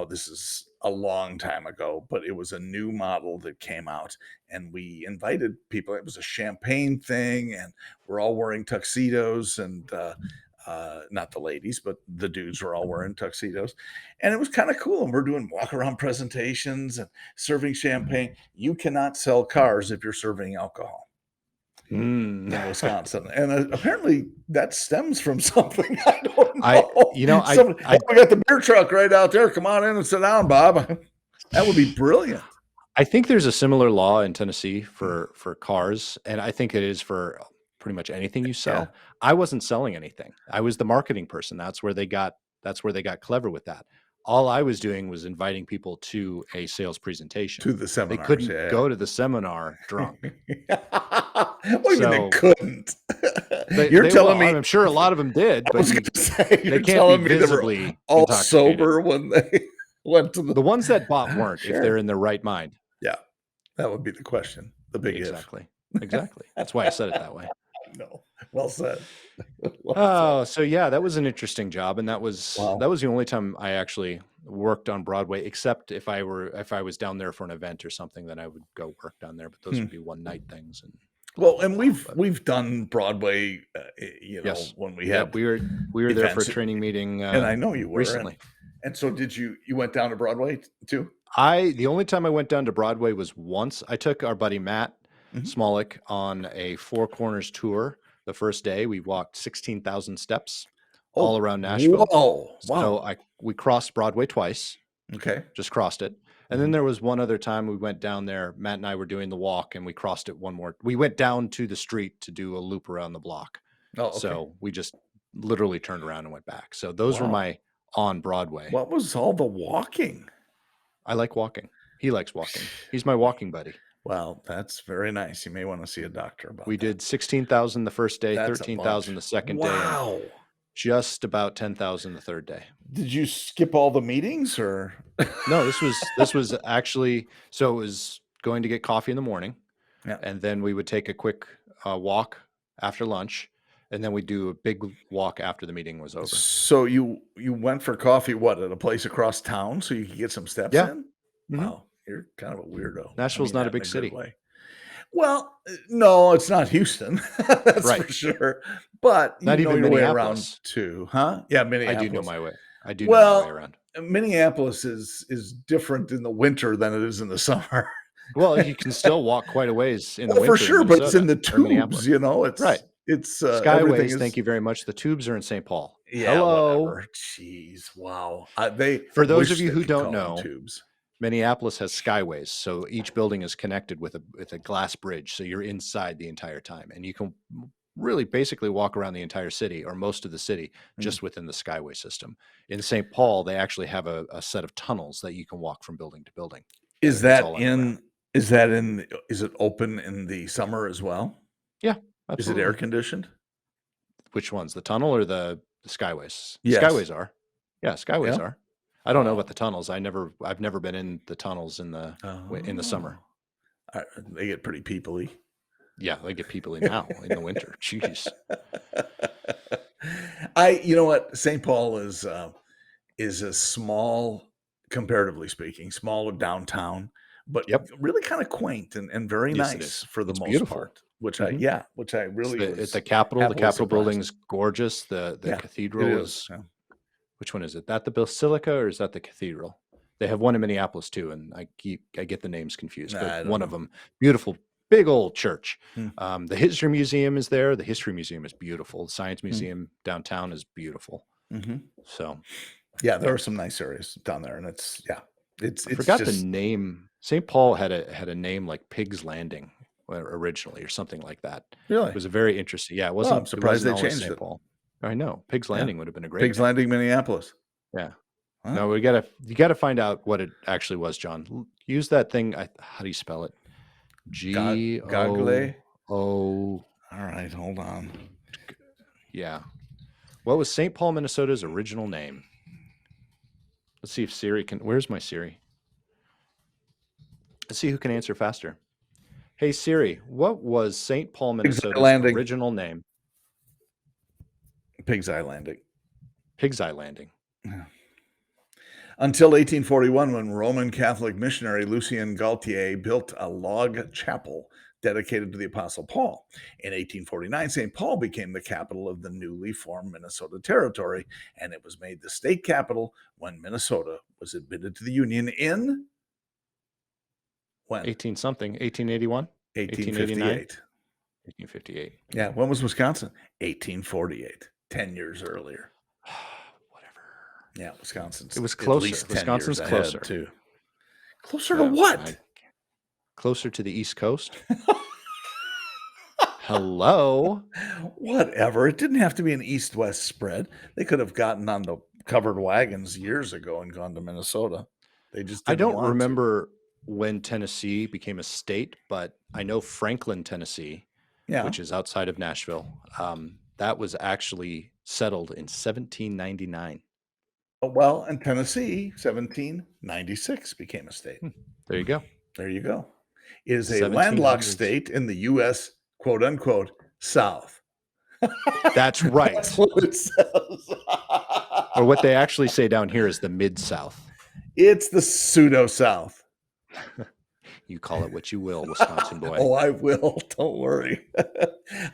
Speaker 2: this is a long time ago, but it was a new model that came out and we invited people. It was a champagne thing and we're all wearing tuxedos and not the ladies, but the dudes were all wearing tuxedos. And it was kind of cool. And we're doing walk around presentations and serving champagne. You cannot sell cars if you're serving alcohol
Speaker 1: Mm.
Speaker 2: in Wisconsin, and apparently that stems from something I don't
Speaker 1: I
Speaker 2: know.
Speaker 1: you know
Speaker 2: Somebody,
Speaker 1: I
Speaker 2: we got the beer truck right out there. Come on in and sit down, Bob. That would be brilliant.
Speaker 1: I think there's a similar law in Tennessee for cars, and I think it is for pretty much anything you
Speaker 2: Yeah,
Speaker 1: sell. I wasn't selling anything. I was the marketing person. That's where they got clever with that. All I was doing was inviting people to a sales presentation.
Speaker 2: to the
Speaker 1: They
Speaker 2: seminars.
Speaker 1: couldn't
Speaker 2: Yeah.
Speaker 1: go to the seminar drunk.
Speaker 2: What do you mean they
Speaker 1: So
Speaker 2: couldn't? You're
Speaker 1: they
Speaker 2: telling
Speaker 1: well,
Speaker 2: me?
Speaker 1: I'm sure a lot of them did,
Speaker 2: I
Speaker 1: but
Speaker 2: was going to say
Speaker 1: they
Speaker 2: you're
Speaker 1: can't be
Speaker 2: telling me they were
Speaker 1: visibly
Speaker 2: all
Speaker 1: intoxicated.
Speaker 2: sober when they went to the.
Speaker 1: The ones that bought weren't if they're
Speaker 2: Sure.
Speaker 1: in their right mind.
Speaker 2: Yeah, that would be the question. The big if.
Speaker 1: Exactly. Exactly. That's why I said it that way.
Speaker 2: No. Well said. Well said.
Speaker 1: Oh, so yeah, that was an interesting job, and that was
Speaker 2: Wow.
Speaker 1: the only time I actually worked on Broadway, except if I was down there for an event or something, then I would go work down there. But those
Speaker 2: Hmm.
Speaker 1: would be one night things. And
Speaker 2: Well, and we've done Broadway,
Speaker 1: Yes.
Speaker 2: when we
Speaker 1: Yeah,
Speaker 2: had
Speaker 1: we were there for a
Speaker 2: events,
Speaker 1: training meeting
Speaker 2: and I know you were,
Speaker 1: recently.
Speaker 2: and so did you went down to Broadway too?
Speaker 1: The only time I went down to Broadway was once. I took our buddy Matt
Speaker 2: Mhm.
Speaker 1: Smolik on a Four Corners tour. The first day we walked 16,000 steps all
Speaker 2: Oh,
Speaker 1: around Nashville.
Speaker 2: whoa,
Speaker 1: So
Speaker 2: wow.
Speaker 1: we crossed Broadway twice,
Speaker 2: Okay.
Speaker 1: just crossed it. And then
Speaker 2: Mhm.
Speaker 1: there was one other time we went down there. Matt and I were doing the walk and we crossed it one more. We went down to the street to do a loop around the block.
Speaker 2: Oh, okay.
Speaker 1: So we just literally turned around and went back. So those were
Speaker 2: Wow.
Speaker 1: my on Broadway.
Speaker 2: What was all the walking?
Speaker 1: I like walking. He likes walking. He's my walking buddy.
Speaker 2: Well, that's very nice. You may want to see a doctor about
Speaker 1: We
Speaker 2: that.
Speaker 1: did 16,000 the first day,
Speaker 2: That's a
Speaker 1: 13,000 the
Speaker 2: bunch.
Speaker 1: second day, and
Speaker 2: Wow.
Speaker 1: just about 10,000 the third day.
Speaker 2: Did you skip all the meetings or?
Speaker 1: No, this was actually, so it was going to get coffee in the morning,
Speaker 2: Yeah.
Speaker 1: and then we would take a quick walk after lunch, and then we'd do a big walk after the meeting was over.
Speaker 2: So you went for coffee, what, at a place across town so you could get some steps
Speaker 1: Yeah.
Speaker 2: in?
Speaker 1: Mhm.
Speaker 2: Wow, you're kind of a weirdo.
Speaker 1: Nashville's not a
Speaker 2: that in
Speaker 1: big
Speaker 2: good
Speaker 1: city.
Speaker 2: way. Well, no, it's not Houston. That's
Speaker 1: Right.
Speaker 2: for sure. But you
Speaker 1: Not
Speaker 2: know
Speaker 1: even
Speaker 2: your way around
Speaker 1: Minneapolis.
Speaker 2: too, huh? Yeah,
Speaker 1: I
Speaker 2: Minneapolis.
Speaker 1: do know my way. I do know my way
Speaker 2: Well,
Speaker 1: around.
Speaker 2: Minneapolis is different in the winter than it is in the summer.
Speaker 1: Well, you can still walk quite a ways in the
Speaker 2: Well,
Speaker 1: winter
Speaker 2: for sure,
Speaker 1: in
Speaker 2: but it's in
Speaker 1: Minnesota
Speaker 2: the
Speaker 1: or Minneapolis.
Speaker 2: tubes, it's
Speaker 1: Right.
Speaker 2: it's everything
Speaker 1: Skyways,
Speaker 2: is.
Speaker 1: thank you very much. The tubes are in St. Paul.
Speaker 2: Yeah,
Speaker 1: Hello.
Speaker 2: whatever. Jeez, wow.
Speaker 1: For those
Speaker 2: wish
Speaker 1: of you
Speaker 2: they
Speaker 1: who
Speaker 2: could
Speaker 1: don't
Speaker 2: call them
Speaker 1: know,
Speaker 2: tubes.
Speaker 1: Minneapolis has skyways, so each building is connected with a glass bridge, so you're inside the entire time, and you can really basically walk around the entire city or most of the city just within the skyway system. In St. Paul, they actually have a set of tunnels that you can walk from building to building.
Speaker 2: Is
Speaker 1: It's
Speaker 2: that
Speaker 1: all underground.
Speaker 2: is it open in the summer as well?
Speaker 1: Yeah,
Speaker 2: Is it
Speaker 1: absolutely.
Speaker 2: air conditioned?
Speaker 1: Which ones, the tunnel or the skyways?
Speaker 2: Yes.
Speaker 1: Skyways are. Yeah, skyways
Speaker 2: Yeah?
Speaker 1: are. I don't know
Speaker 2: Wow.
Speaker 1: about the tunnels. I've never been in the tunnels in the summer.
Speaker 2: They get pretty peoply.
Speaker 1: Yeah, they get people now in the winter. Jeez.
Speaker 2: You know what? St. Paul is a small, comparatively speaking, small downtown, but
Speaker 1: Yep.
Speaker 2: really kind of quaint and very
Speaker 1: Yes, it
Speaker 2: nice
Speaker 1: is.
Speaker 2: for the
Speaker 1: It's
Speaker 2: most
Speaker 1: beautiful.
Speaker 2: part. Which
Speaker 1: Mhm.
Speaker 2: which I really
Speaker 1: It's
Speaker 2: was
Speaker 1: the Capitol. The
Speaker 2: happily
Speaker 1: Capitol
Speaker 2: surprised.
Speaker 1: building's gorgeous. The
Speaker 2: Yeah,
Speaker 1: cathedral
Speaker 2: it
Speaker 1: is.
Speaker 2: Yeah.
Speaker 1: Which one is it? That the Basilica or is that the cathedral? They have one in Minneapolis too, and I get the names confused.
Speaker 2: I
Speaker 1: But
Speaker 2: don't
Speaker 1: one
Speaker 2: know.
Speaker 1: of them, beautiful, big old church.
Speaker 2: Hmm.
Speaker 1: The History Museum is there. The History Museum is beautiful. The Science Museum downtown is beautiful.
Speaker 2: Mm-hmm.
Speaker 1: So,
Speaker 2: yeah, there are some nice areas down there, and it's
Speaker 1: I forgot
Speaker 2: just
Speaker 1: the name. St. Paul had a name like Pig's Landing originally, or something like that.
Speaker 2: really.
Speaker 1: It was a very interesting. Yeah, it
Speaker 2: Well,
Speaker 1: wasn't.
Speaker 2: I'm surprised
Speaker 1: it wasn't
Speaker 2: they
Speaker 1: always
Speaker 2: changed
Speaker 1: St.
Speaker 2: it.
Speaker 1: Paul. I know Pig's Landing would have been a great
Speaker 2: Pigs
Speaker 1: name.
Speaker 2: Landing, Minneapolis.
Speaker 1: Yeah.
Speaker 2: Huh?
Speaker 1: No, you gotta find out what it actually was, John. Use that thing. How do you spell it?
Speaker 2: Gogle.
Speaker 1: All
Speaker 2: right, hold on.
Speaker 1: Yeah. What was St. Paul, Minnesota's original name? Let's see if Siri can. Where's my Siri? Let's see who can answer faster. Hey Siri, what was St. Paul, Minnesota's original name?
Speaker 2: Pig's Eye Landing.
Speaker 1: Pig's Eye Landing.
Speaker 2: Yeah. Until 1841, when Roman Catholic missionary Lucien Gaultier built a log chapel dedicated to the Apostle Paul. In 1849, St. Paul became the capital of the newly formed Minnesota Territory, and it was made the state capital when Minnesota was admitted to the Union in when?
Speaker 1: 1881?
Speaker 2: 1858.
Speaker 1: 1858.
Speaker 2: Yeah, when was Wisconsin? 1848, 10 years earlier.
Speaker 1: Whatever.
Speaker 2: Yeah, Wisconsin's.
Speaker 1: It was closer.
Speaker 2: At least 10
Speaker 1: Wisconsin's
Speaker 2: years
Speaker 1: closer
Speaker 2: ahead, too. Closer to what?
Speaker 1: Closer to the East Coast. Hello.
Speaker 2: Whatever. It didn't have to be an east-west spread. They could have gotten on the covered wagons years ago and gone to Minnesota. They just didn't
Speaker 1: don't remember when Tennessee became a state, but I know Franklin, Tennessee, which is outside of Nashville, that was actually settled in 1799.
Speaker 2: Well, and Tennessee, 1796 became a state.
Speaker 1: There you go.
Speaker 2: There you go. It is a landlocked state in the U.S., quote unquote, South.
Speaker 1: That's right.
Speaker 2: That's what it says.
Speaker 1: Or what they actually say down here is the Mid-South.
Speaker 2: It's the pseudo-South.
Speaker 1: You call it what you will, Wisconsin boy.
Speaker 2: Oh, I will. Don't worry.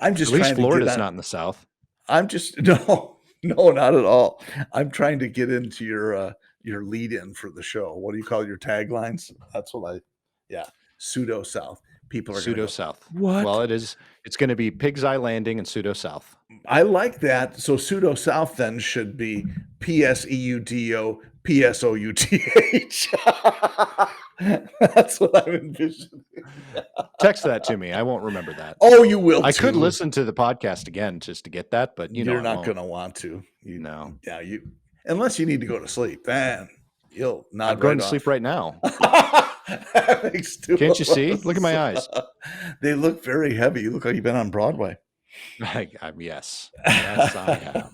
Speaker 2: I'm just
Speaker 1: At least
Speaker 2: trying to get
Speaker 1: Florida's
Speaker 2: on.
Speaker 1: not in the South.
Speaker 2: I'm just no, not at all. I'm trying to get into your lead in for the show. What do you call your taglines? That's what yeah, pseudo South. People are going to
Speaker 1: Pseudo
Speaker 2: go,
Speaker 1: South.
Speaker 2: what?
Speaker 1: Well, it's going to be Pig's Eye Landing and Pseudo South.
Speaker 2: I like that. So pseudo South then should be PSEUDO PSOUTH. That's what I'm envisioning.
Speaker 1: Text that to me. I won't remember that.
Speaker 2: Oh, you will.
Speaker 1: I could listen to the podcast again just to get that, but
Speaker 2: you're not going to want to.
Speaker 1: No.
Speaker 2: Yeah, unless you need to go to sleep, then you'll not.
Speaker 1: I'm going to sleep right now.
Speaker 2: Can't
Speaker 1: you see? Look at my eyes.
Speaker 2: They look very heavy. You look like you've been on Broadway.
Speaker 1: Yes, I have.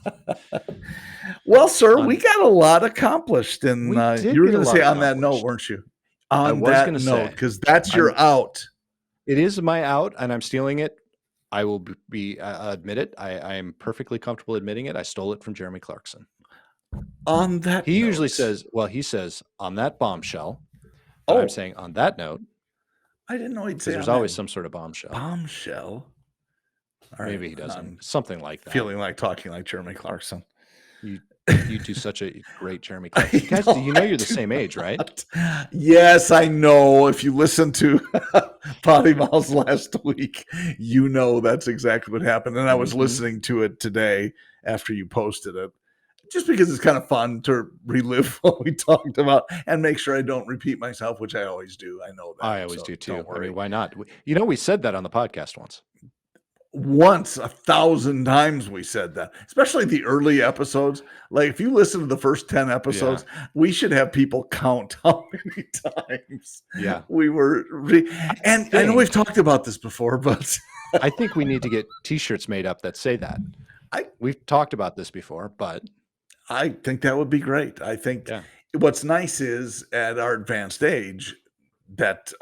Speaker 2: Well, sir, we got a lot accomplished, and you were going to say on that note, weren't you? On that note, because that's your out.
Speaker 1: It is my out, and I'm stealing it. I will admit it. I am perfectly comfortable admitting it. I stole it from Jeremy Clarkson.
Speaker 2: On that,
Speaker 1: he usually says, "Well, he says on that bombshell." But I'm saying on that note.
Speaker 2: I didn't know he'd say.
Speaker 1: There's always some sort of bombshell.
Speaker 2: Bombshell.
Speaker 1: Maybe he doesn't. Something like that.
Speaker 2: Feeling like talking like Jeremy Clarkson.
Speaker 1: You do such a great Jeremy Clarkson. Guys, you know you're the same age, right?
Speaker 2: Yes, I know. If you listen to PoddiMouths last week, you know that's exactly what happened. And I was listening to it today after you posted it, just because it's kind of fun to relive what we talked about and make sure I don't repeat myself, which I always do. I know that.
Speaker 1: I always do too. I mean, why not? We said that on the podcast once.
Speaker 2: 1,000 times we said that, especially the early episodes. Like if you listen to the first 10 episodes, we should have people count how many times we were. And I know we've talked about this before, but
Speaker 1: I think we need to get t-shirts made up that say that. We've talked about this before, but
Speaker 2: I think that would be great. I think what's nice is at our advanced age, that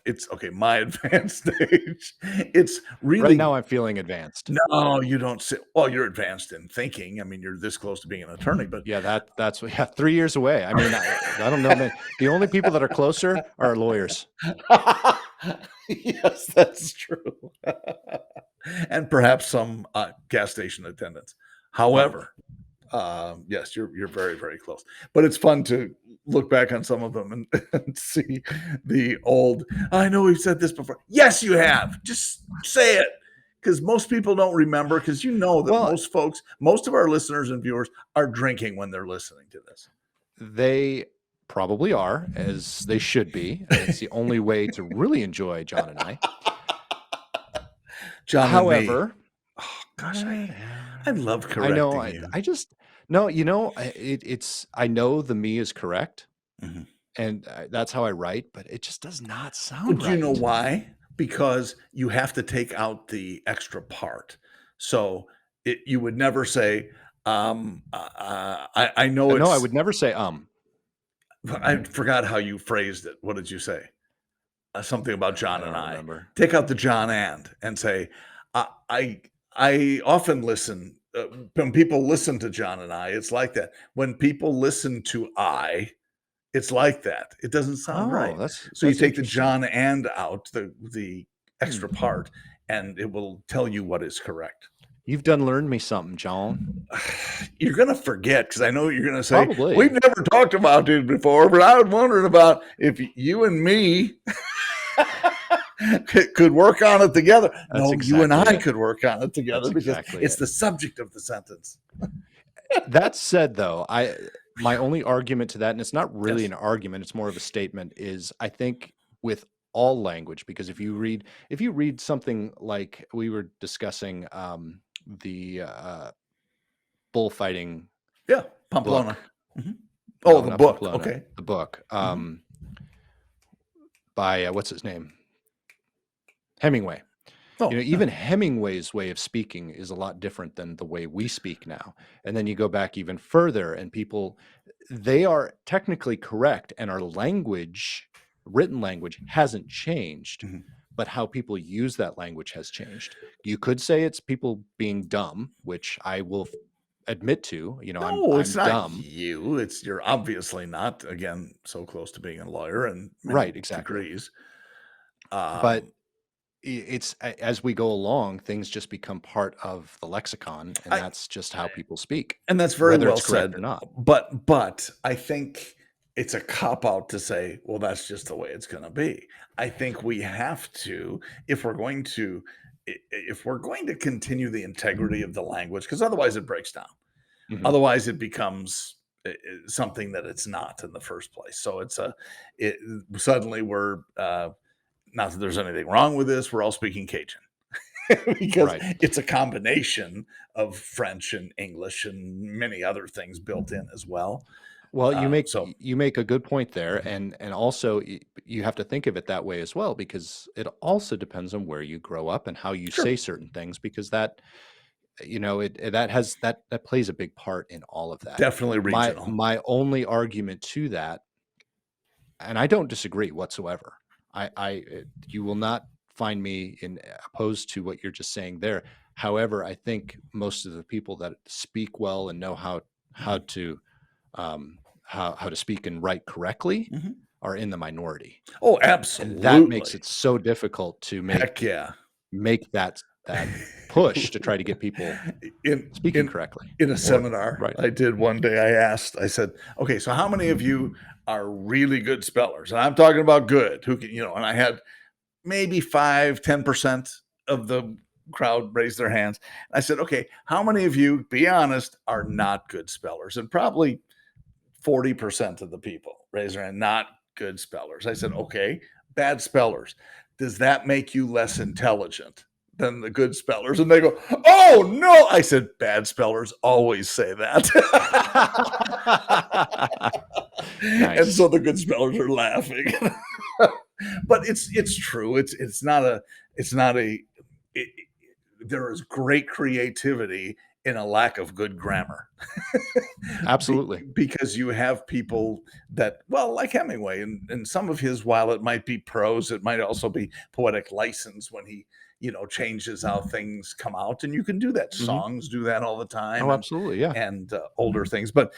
Speaker 2: it's okay, my advanced age, it's really
Speaker 1: right now I'm feeling advanced.
Speaker 2: No, you don't say. Well, you're advanced in thinking. I mean, you're this close to being an attorney, but
Speaker 1: that's 3 years away. I mean, I don't know, man. The only people that are closer are lawyers.
Speaker 2: Yes, that's true. And perhaps some gas station attendants. However, yes, you're very, very close. But it's fun to look back on some of them and see the old. I know we've said this before. Yes, you have. Just say it, because most people don't remember. Because that most of our listeners and viewers are drinking when they're listening to this.
Speaker 1: They probably are, as they should be. It's the only way to really enjoy Jon and I. However,
Speaker 2: oh gosh, I love correcting you.
Speaker 1: I just. No, I know the me is correct, and that's how I write, but it just does not sound right.
Speaker 2: Do you know why? Because you have to take out the extra part. So you would never say, I know.
Speaker 1: No, I would never say,
Speaker 2: I forgot how you phrased it. What did you say? Something about Jon and I.
Speaker 1: Remember.
Speaker 2: Take out the Jon and say, I often listen. When people listen to Jon and I, it's like that. When people listen to it's like that. It doesn't sound right. So you take the Jon and out, the extra part, and it will tell you what is correct.
Speaker 1: You've done learned me something, Jon.
Speaker 2: You're going to forget, because I know you're going to say,
Speaker 1: probably.
Speaker 2: We've never talked about it before, but I was wondering about if you and me could work on it together. You and I could work on it together, because it's the subject of the sentence.
Speaker 1: That said, though, my only argument to that, and it's not really an argument, it's more of a statement, is I think with all language, because if you read something like we were discussing the bullfighting
Speaker 2: Pamplona.
Speaker 1: Book.
Speaker 2: The book.
Speaker 1: Pamplona,
Speaker 2: Okay.
Speaker 1: The book by what's his name? Hemingway. Even Hemingway's way of speaking is a lot different than the way we speak now. And then you go back even further, and they are technically correct, and our language, written language, hasn't changed, but how people use that language has changed. You could say it's people being dumb, which I will admit to.
Speaker 2: It's not
Speaker 1: dumb.
Speaker 2: You're obviously not, again, so close to being a lawyer and
Speaker 1: right, exactly.
Speaker 2: degrees.
Speaker 1: But it's as we go along, things just become part of the lexicon, and that's just how people speak,
Speaker 2: and that's very
Speaker 1: whether
Speaker 2: well
Speaker 1: it's correct
Speaker 2: said.
Speaker 1: or not.
Speaker 2: But I think it's a cop out to say, well, that's just the way it's going to be. I think we have to, if we're going to, if we're going to continue the integrity of the language, because otherwise it breaks down. Otherwise, it becomes something that it's not in the first place. So suddenly we're not that there's anything wrong with this. We're all speaking Cajun because
Speaker 1: Right.
Speaker 2: it's a combination of French and English and many other things built in as well.
Speaker 1: Well,
Speaker 2: So
Speaker 1: you make a good point there, and also you have to think of it that way as well, because it also depends on where you grow up and how you
Speaker 2: sure,
Speaker 1: say certain things, because that that plays a big part in all of that.
Speaker 2: definitely regional.
Speaker 1: My only argument to that, and I don't disagree whatsoever. You will not find me opposed to what you're just saying there. However, I think most of the people that speak well and know how to how to speak and write correctly
Speaker 2: Mm-hmm.
Speaker 1: are in the minority,
Speaker 2: Oh,
Speaker 1: and that makes
Speaker 2: absolutely.
Speaker 1: it so difficult to
Speaker 2: Heck yeah.
Speaker 1: make that push to try to get people
Speaker 2: in
Speaker 1: speaking
Speaker 2: in
Speaker 1: correctly
Speaker 2: in a
Speaker 1: or
Speaker 2: seminar
Speaker 1: right.
Speaker 2: I did one day, I said, okay, so how many of you are really good spellers? And I'm talking about good, who can, and I had maybe 5-10% of the crowd raise their hands. I said, okay, how many of you, be honest, are not good spellers? And probably 40% of the people raise their hand, not good spellers. I said, okay, bad spellers. Does that make you less intelligent than the good spellers? And they go, oh, no. I said, bad spellers always say that. And
Speaker 1: Nice.
Speaker 2: so the good spellers are laughing. But it's true. It's not a, it, there is great creativity in a lack of good grammar.
Speaker 1: Absolutely.
Speaker 2: Because you have people that, well, like Hemingway, and some of his, while it might be prose, it might also be poetic license when he, changes how things come out. And you can do that.
Speaker 1: Hmm.
Speaker 2: Songs do that all the time,
Speaker 1: Oh, absolutely. Yeah.
Speaker 2: and older things. But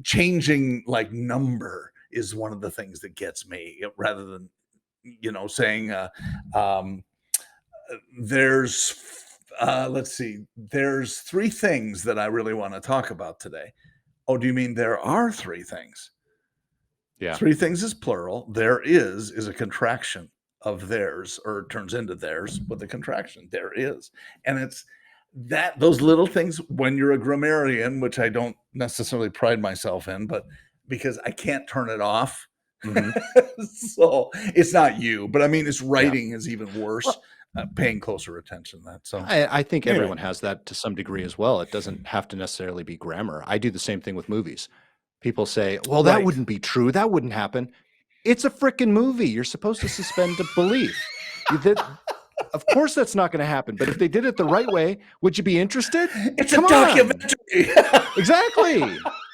Speaker 2: changing like number is one of the things that gets me, rather than saying um, there's let's see, there's three things that I really want to talk about today. Oh, do you mean there are three things?
Speaker 1: Yeah.
Speaker 2: Three things is plural. There is a contraction of theirs, or it turns into theirs with a contraction. There is. And it's that those little things, when you're a grammarian, which I don't necessarily pride myself in, but because I can't turn it off.
Speaker 1: Hmm.
Speaker 2: So it's not you, but I mean, it's
Speaker 1: Yeah.
Speaker 2: writing is even worse.
Speaker 1: Well,
Speaker 2: Paying closer attention to that. So
Speaker 1: I think
Speaker 2: anyway,
Speaker 1: everyone has that to some degree as well. It doesn't have to necessarily be grammar. I do the same thing with movies. People say, well, that
Speaker 2: right.
Speaker 1: wouldn't be true. That wouldn't happen. It's a freaking movie. You're supposed to suspend belief. Of course, that's not going to happen. But if they did it the right way, would you be interested?
Speaker 2: It's a
Speaker 1: Come on.
Speaker 2: documentary.
Speaker 1: Exactly.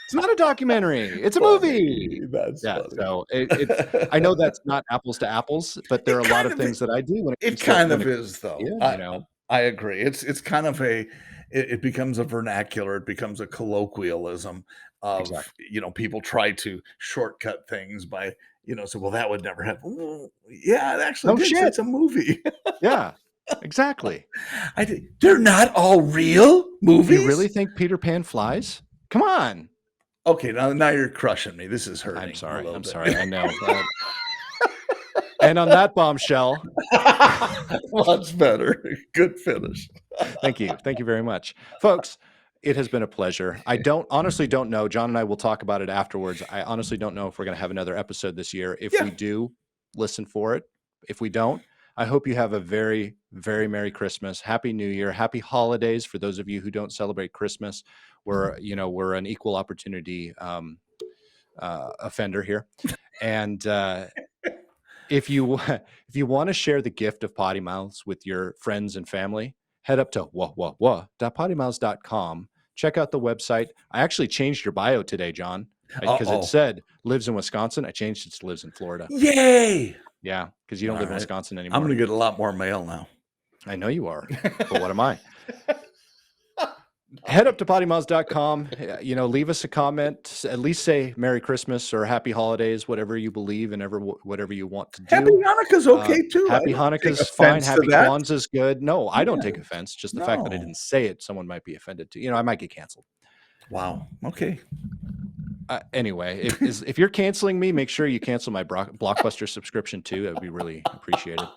Speaker 1: It's not a documentary. It's a
Speaker 2: Funny.
Speaker 1: movie.
Speaker 2: That's
Speaker 1: Yeah.
Speaker 2: funny.
Speaker 1: So it's. I know that's not apples to apples, but there are
Speaker 2: It
Speaker 1: a lot
Speaker 2: kind
Speaker 1: of
Speaker 2: of
Speaker 1: things that I do when it
Speaker 2: it
Speaker 1: comes to
Speaker 2: kind of is
Speaker 1: yeah,
Speaker 2: though.
Speaker 1: you
Speaker 2: I
Speaker 1: know.
Speaker 2: I agree. It's kind of it becomes a vernacular, it becomes a colloquialism of,
Speaker 1: Exactly.
Speaker 2: people try to shortcut things by, so well that would never happen. Well, yeah, it actually
Speaker 1: No
Speaker 2: did. So
Speaker 1: shit.
Speaker 2: it's a movie.
Speaker 1: Yeah. Exactly.
Speaker 2: They're not all real
Speaker 1: Do you really
Speaker 2: movies?
Speaker 1: think Peter Pan flies? Come on.
Speaker 2: Okay, now you're crushing me. This is
Speaker 1: I'm
Speaker 2: hurting a
Speaker 1: sorry.
Speaker 2: little
Speaker 1: I'm
Speaker 2: bit.
Speaker 1: sorry. I know. And on that bombshell,
Speaker 2: Much better. Good finish.
Speaker 1: thank you. Thank you very much. Folks, it has been a pleasure. I honestly don't know. Jon and I will talk about it afterwards. I honestly don't know if we're going to have another episode this year. If
Speaker 2: Yeah.
Speaker 1: we do, listen for it. If we don't, I hope you have a very, very Merry Christmas, Happy New Year, Happy Holidays for those of you who don't celebrate Christmas. We're an equal opportunity offender here, and if you want to share the gift of Potty Mouths with your friends and family, head up to www.poddymouths.com. Check out the website. I actually changed your bio today, Jon, because it
Speaker 2: Uh-oh.
Speaker 1: said lives in Wisconsin. I changed it to lives in Florida.
Speaker 2: Yay!
Speaker 1: Yeah, because you don't
Speaker 2: All
Speaker 1: live in
Speaker 2: right.
Speaker 1: Wisconsin
Speaker 2: I'm
Speaker 1: anymore.
Speaker 2: gonna get a lot more mail now.
Speaker 1: I know you are, but what am I? Head up to PoddiMouths.com. Leave us a comment. At least say Merry Christmas or Happy Holidays, whatever you believe and whatever you want to do.
Speaker 2: Happy Hanukkah's okay too.
Speaker 1: Happy Hanukkah's fine. Happy Kwanzaa's good. No, I don't take offense. Just the fact that I didn't say it, someone might be offended too. I might get canceled.
Speaker 2: Wow. Okay.
Speaker 1: Anyway, if you're canceling me, make sure you cancel my Blockbuster subscription too. That would be really appreciated.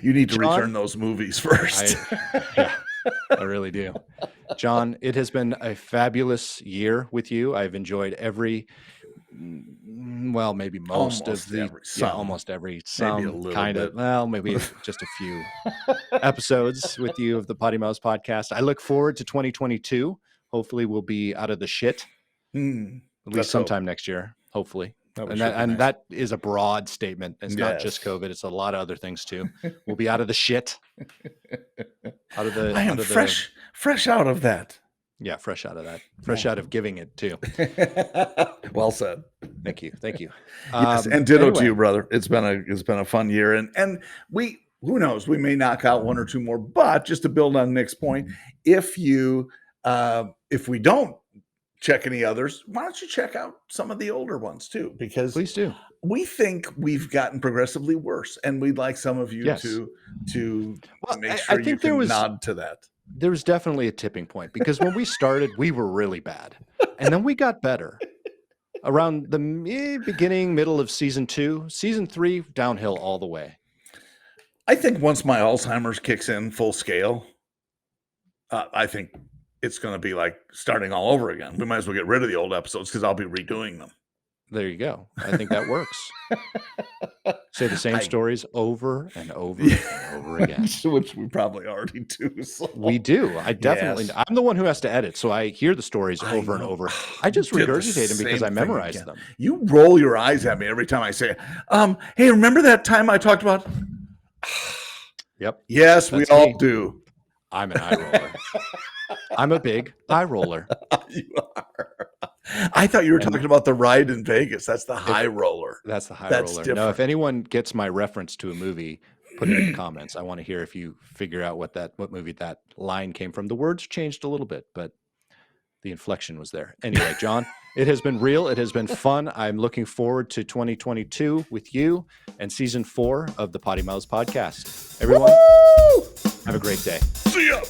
Speaker 2: You need to return those movies first.
Speaker 1: I really do. Jon, it has been a fabulous year with you. I've enjoyed maybe most of the almost every some kind of maybe just a few episodes with you of the PoddiMouths podcast. I look forward to 2022. Hopefully we'll be out of the shit at least sometime next year, hopefully. That is a broad statement. It's not just COVID. It's a lot of other things too. We'll be out of the shit. I am
Speaker 2: fresh out of that.
Speaker 1: Yeah, fresh out of that. Fresh out of giving it too.
Speaker 2: Well said.
Speaker 1: Thank you.
Speaker 2: Yes, and ditto to you, brother. It's been a fun year, and who knows? We may knock out one or two more. But just to build on Nick's point, if we don't check any others, why don't you check out some of the older ones too? Because
Speaker 1: please do.
Speaker 2: We think we've gotten progressively worse, and we'd like some of you to make sure you can nod to that.
Speaker 1: There was definitely a tipping point because when we started, we were really bad, and then we got better around the middle of season 2. Season 3, downhill all the way.
Speaker 2: I think once my Alzheimer's kicks in full scale, I think it's going to be like starting all over again. We might as well get rid of the old episodes because I'll be redoing them.
Speaker 1: There you go. I think that works. Say the same stories over and over and over again.
Speaker 2: Which we probably already do. So.
Speaker 1: We do. I'm the one who has to edit, so I hear the stories over and over. I just regurgitate them because I memorized them.
Speaker 2: You roll your eyes at me every time I say, hey, remember that time I talked about?
Speaker 1: Yep.
Speaker 2: Yes, we all do.
Speaker 1: I'm an eye roller. I'm a big eye roller.
Speaker 2: You are. I thought you were talking about the ride in Vegas. That's the high roller.
Speaker 1: That's the high roller. Different. No, if anyone gets my reference to a movie, put it in the comments. I want to hear if you figure out what movie that line came from. The words changed a little bit, but the inflection was there. Anyway, Jon, it has been real. It has been fun. I'm looking forward to 2022 with you and season 4 of the PoddiMouths podcast. Everyone, have a great day.
Speaker 2: See ya.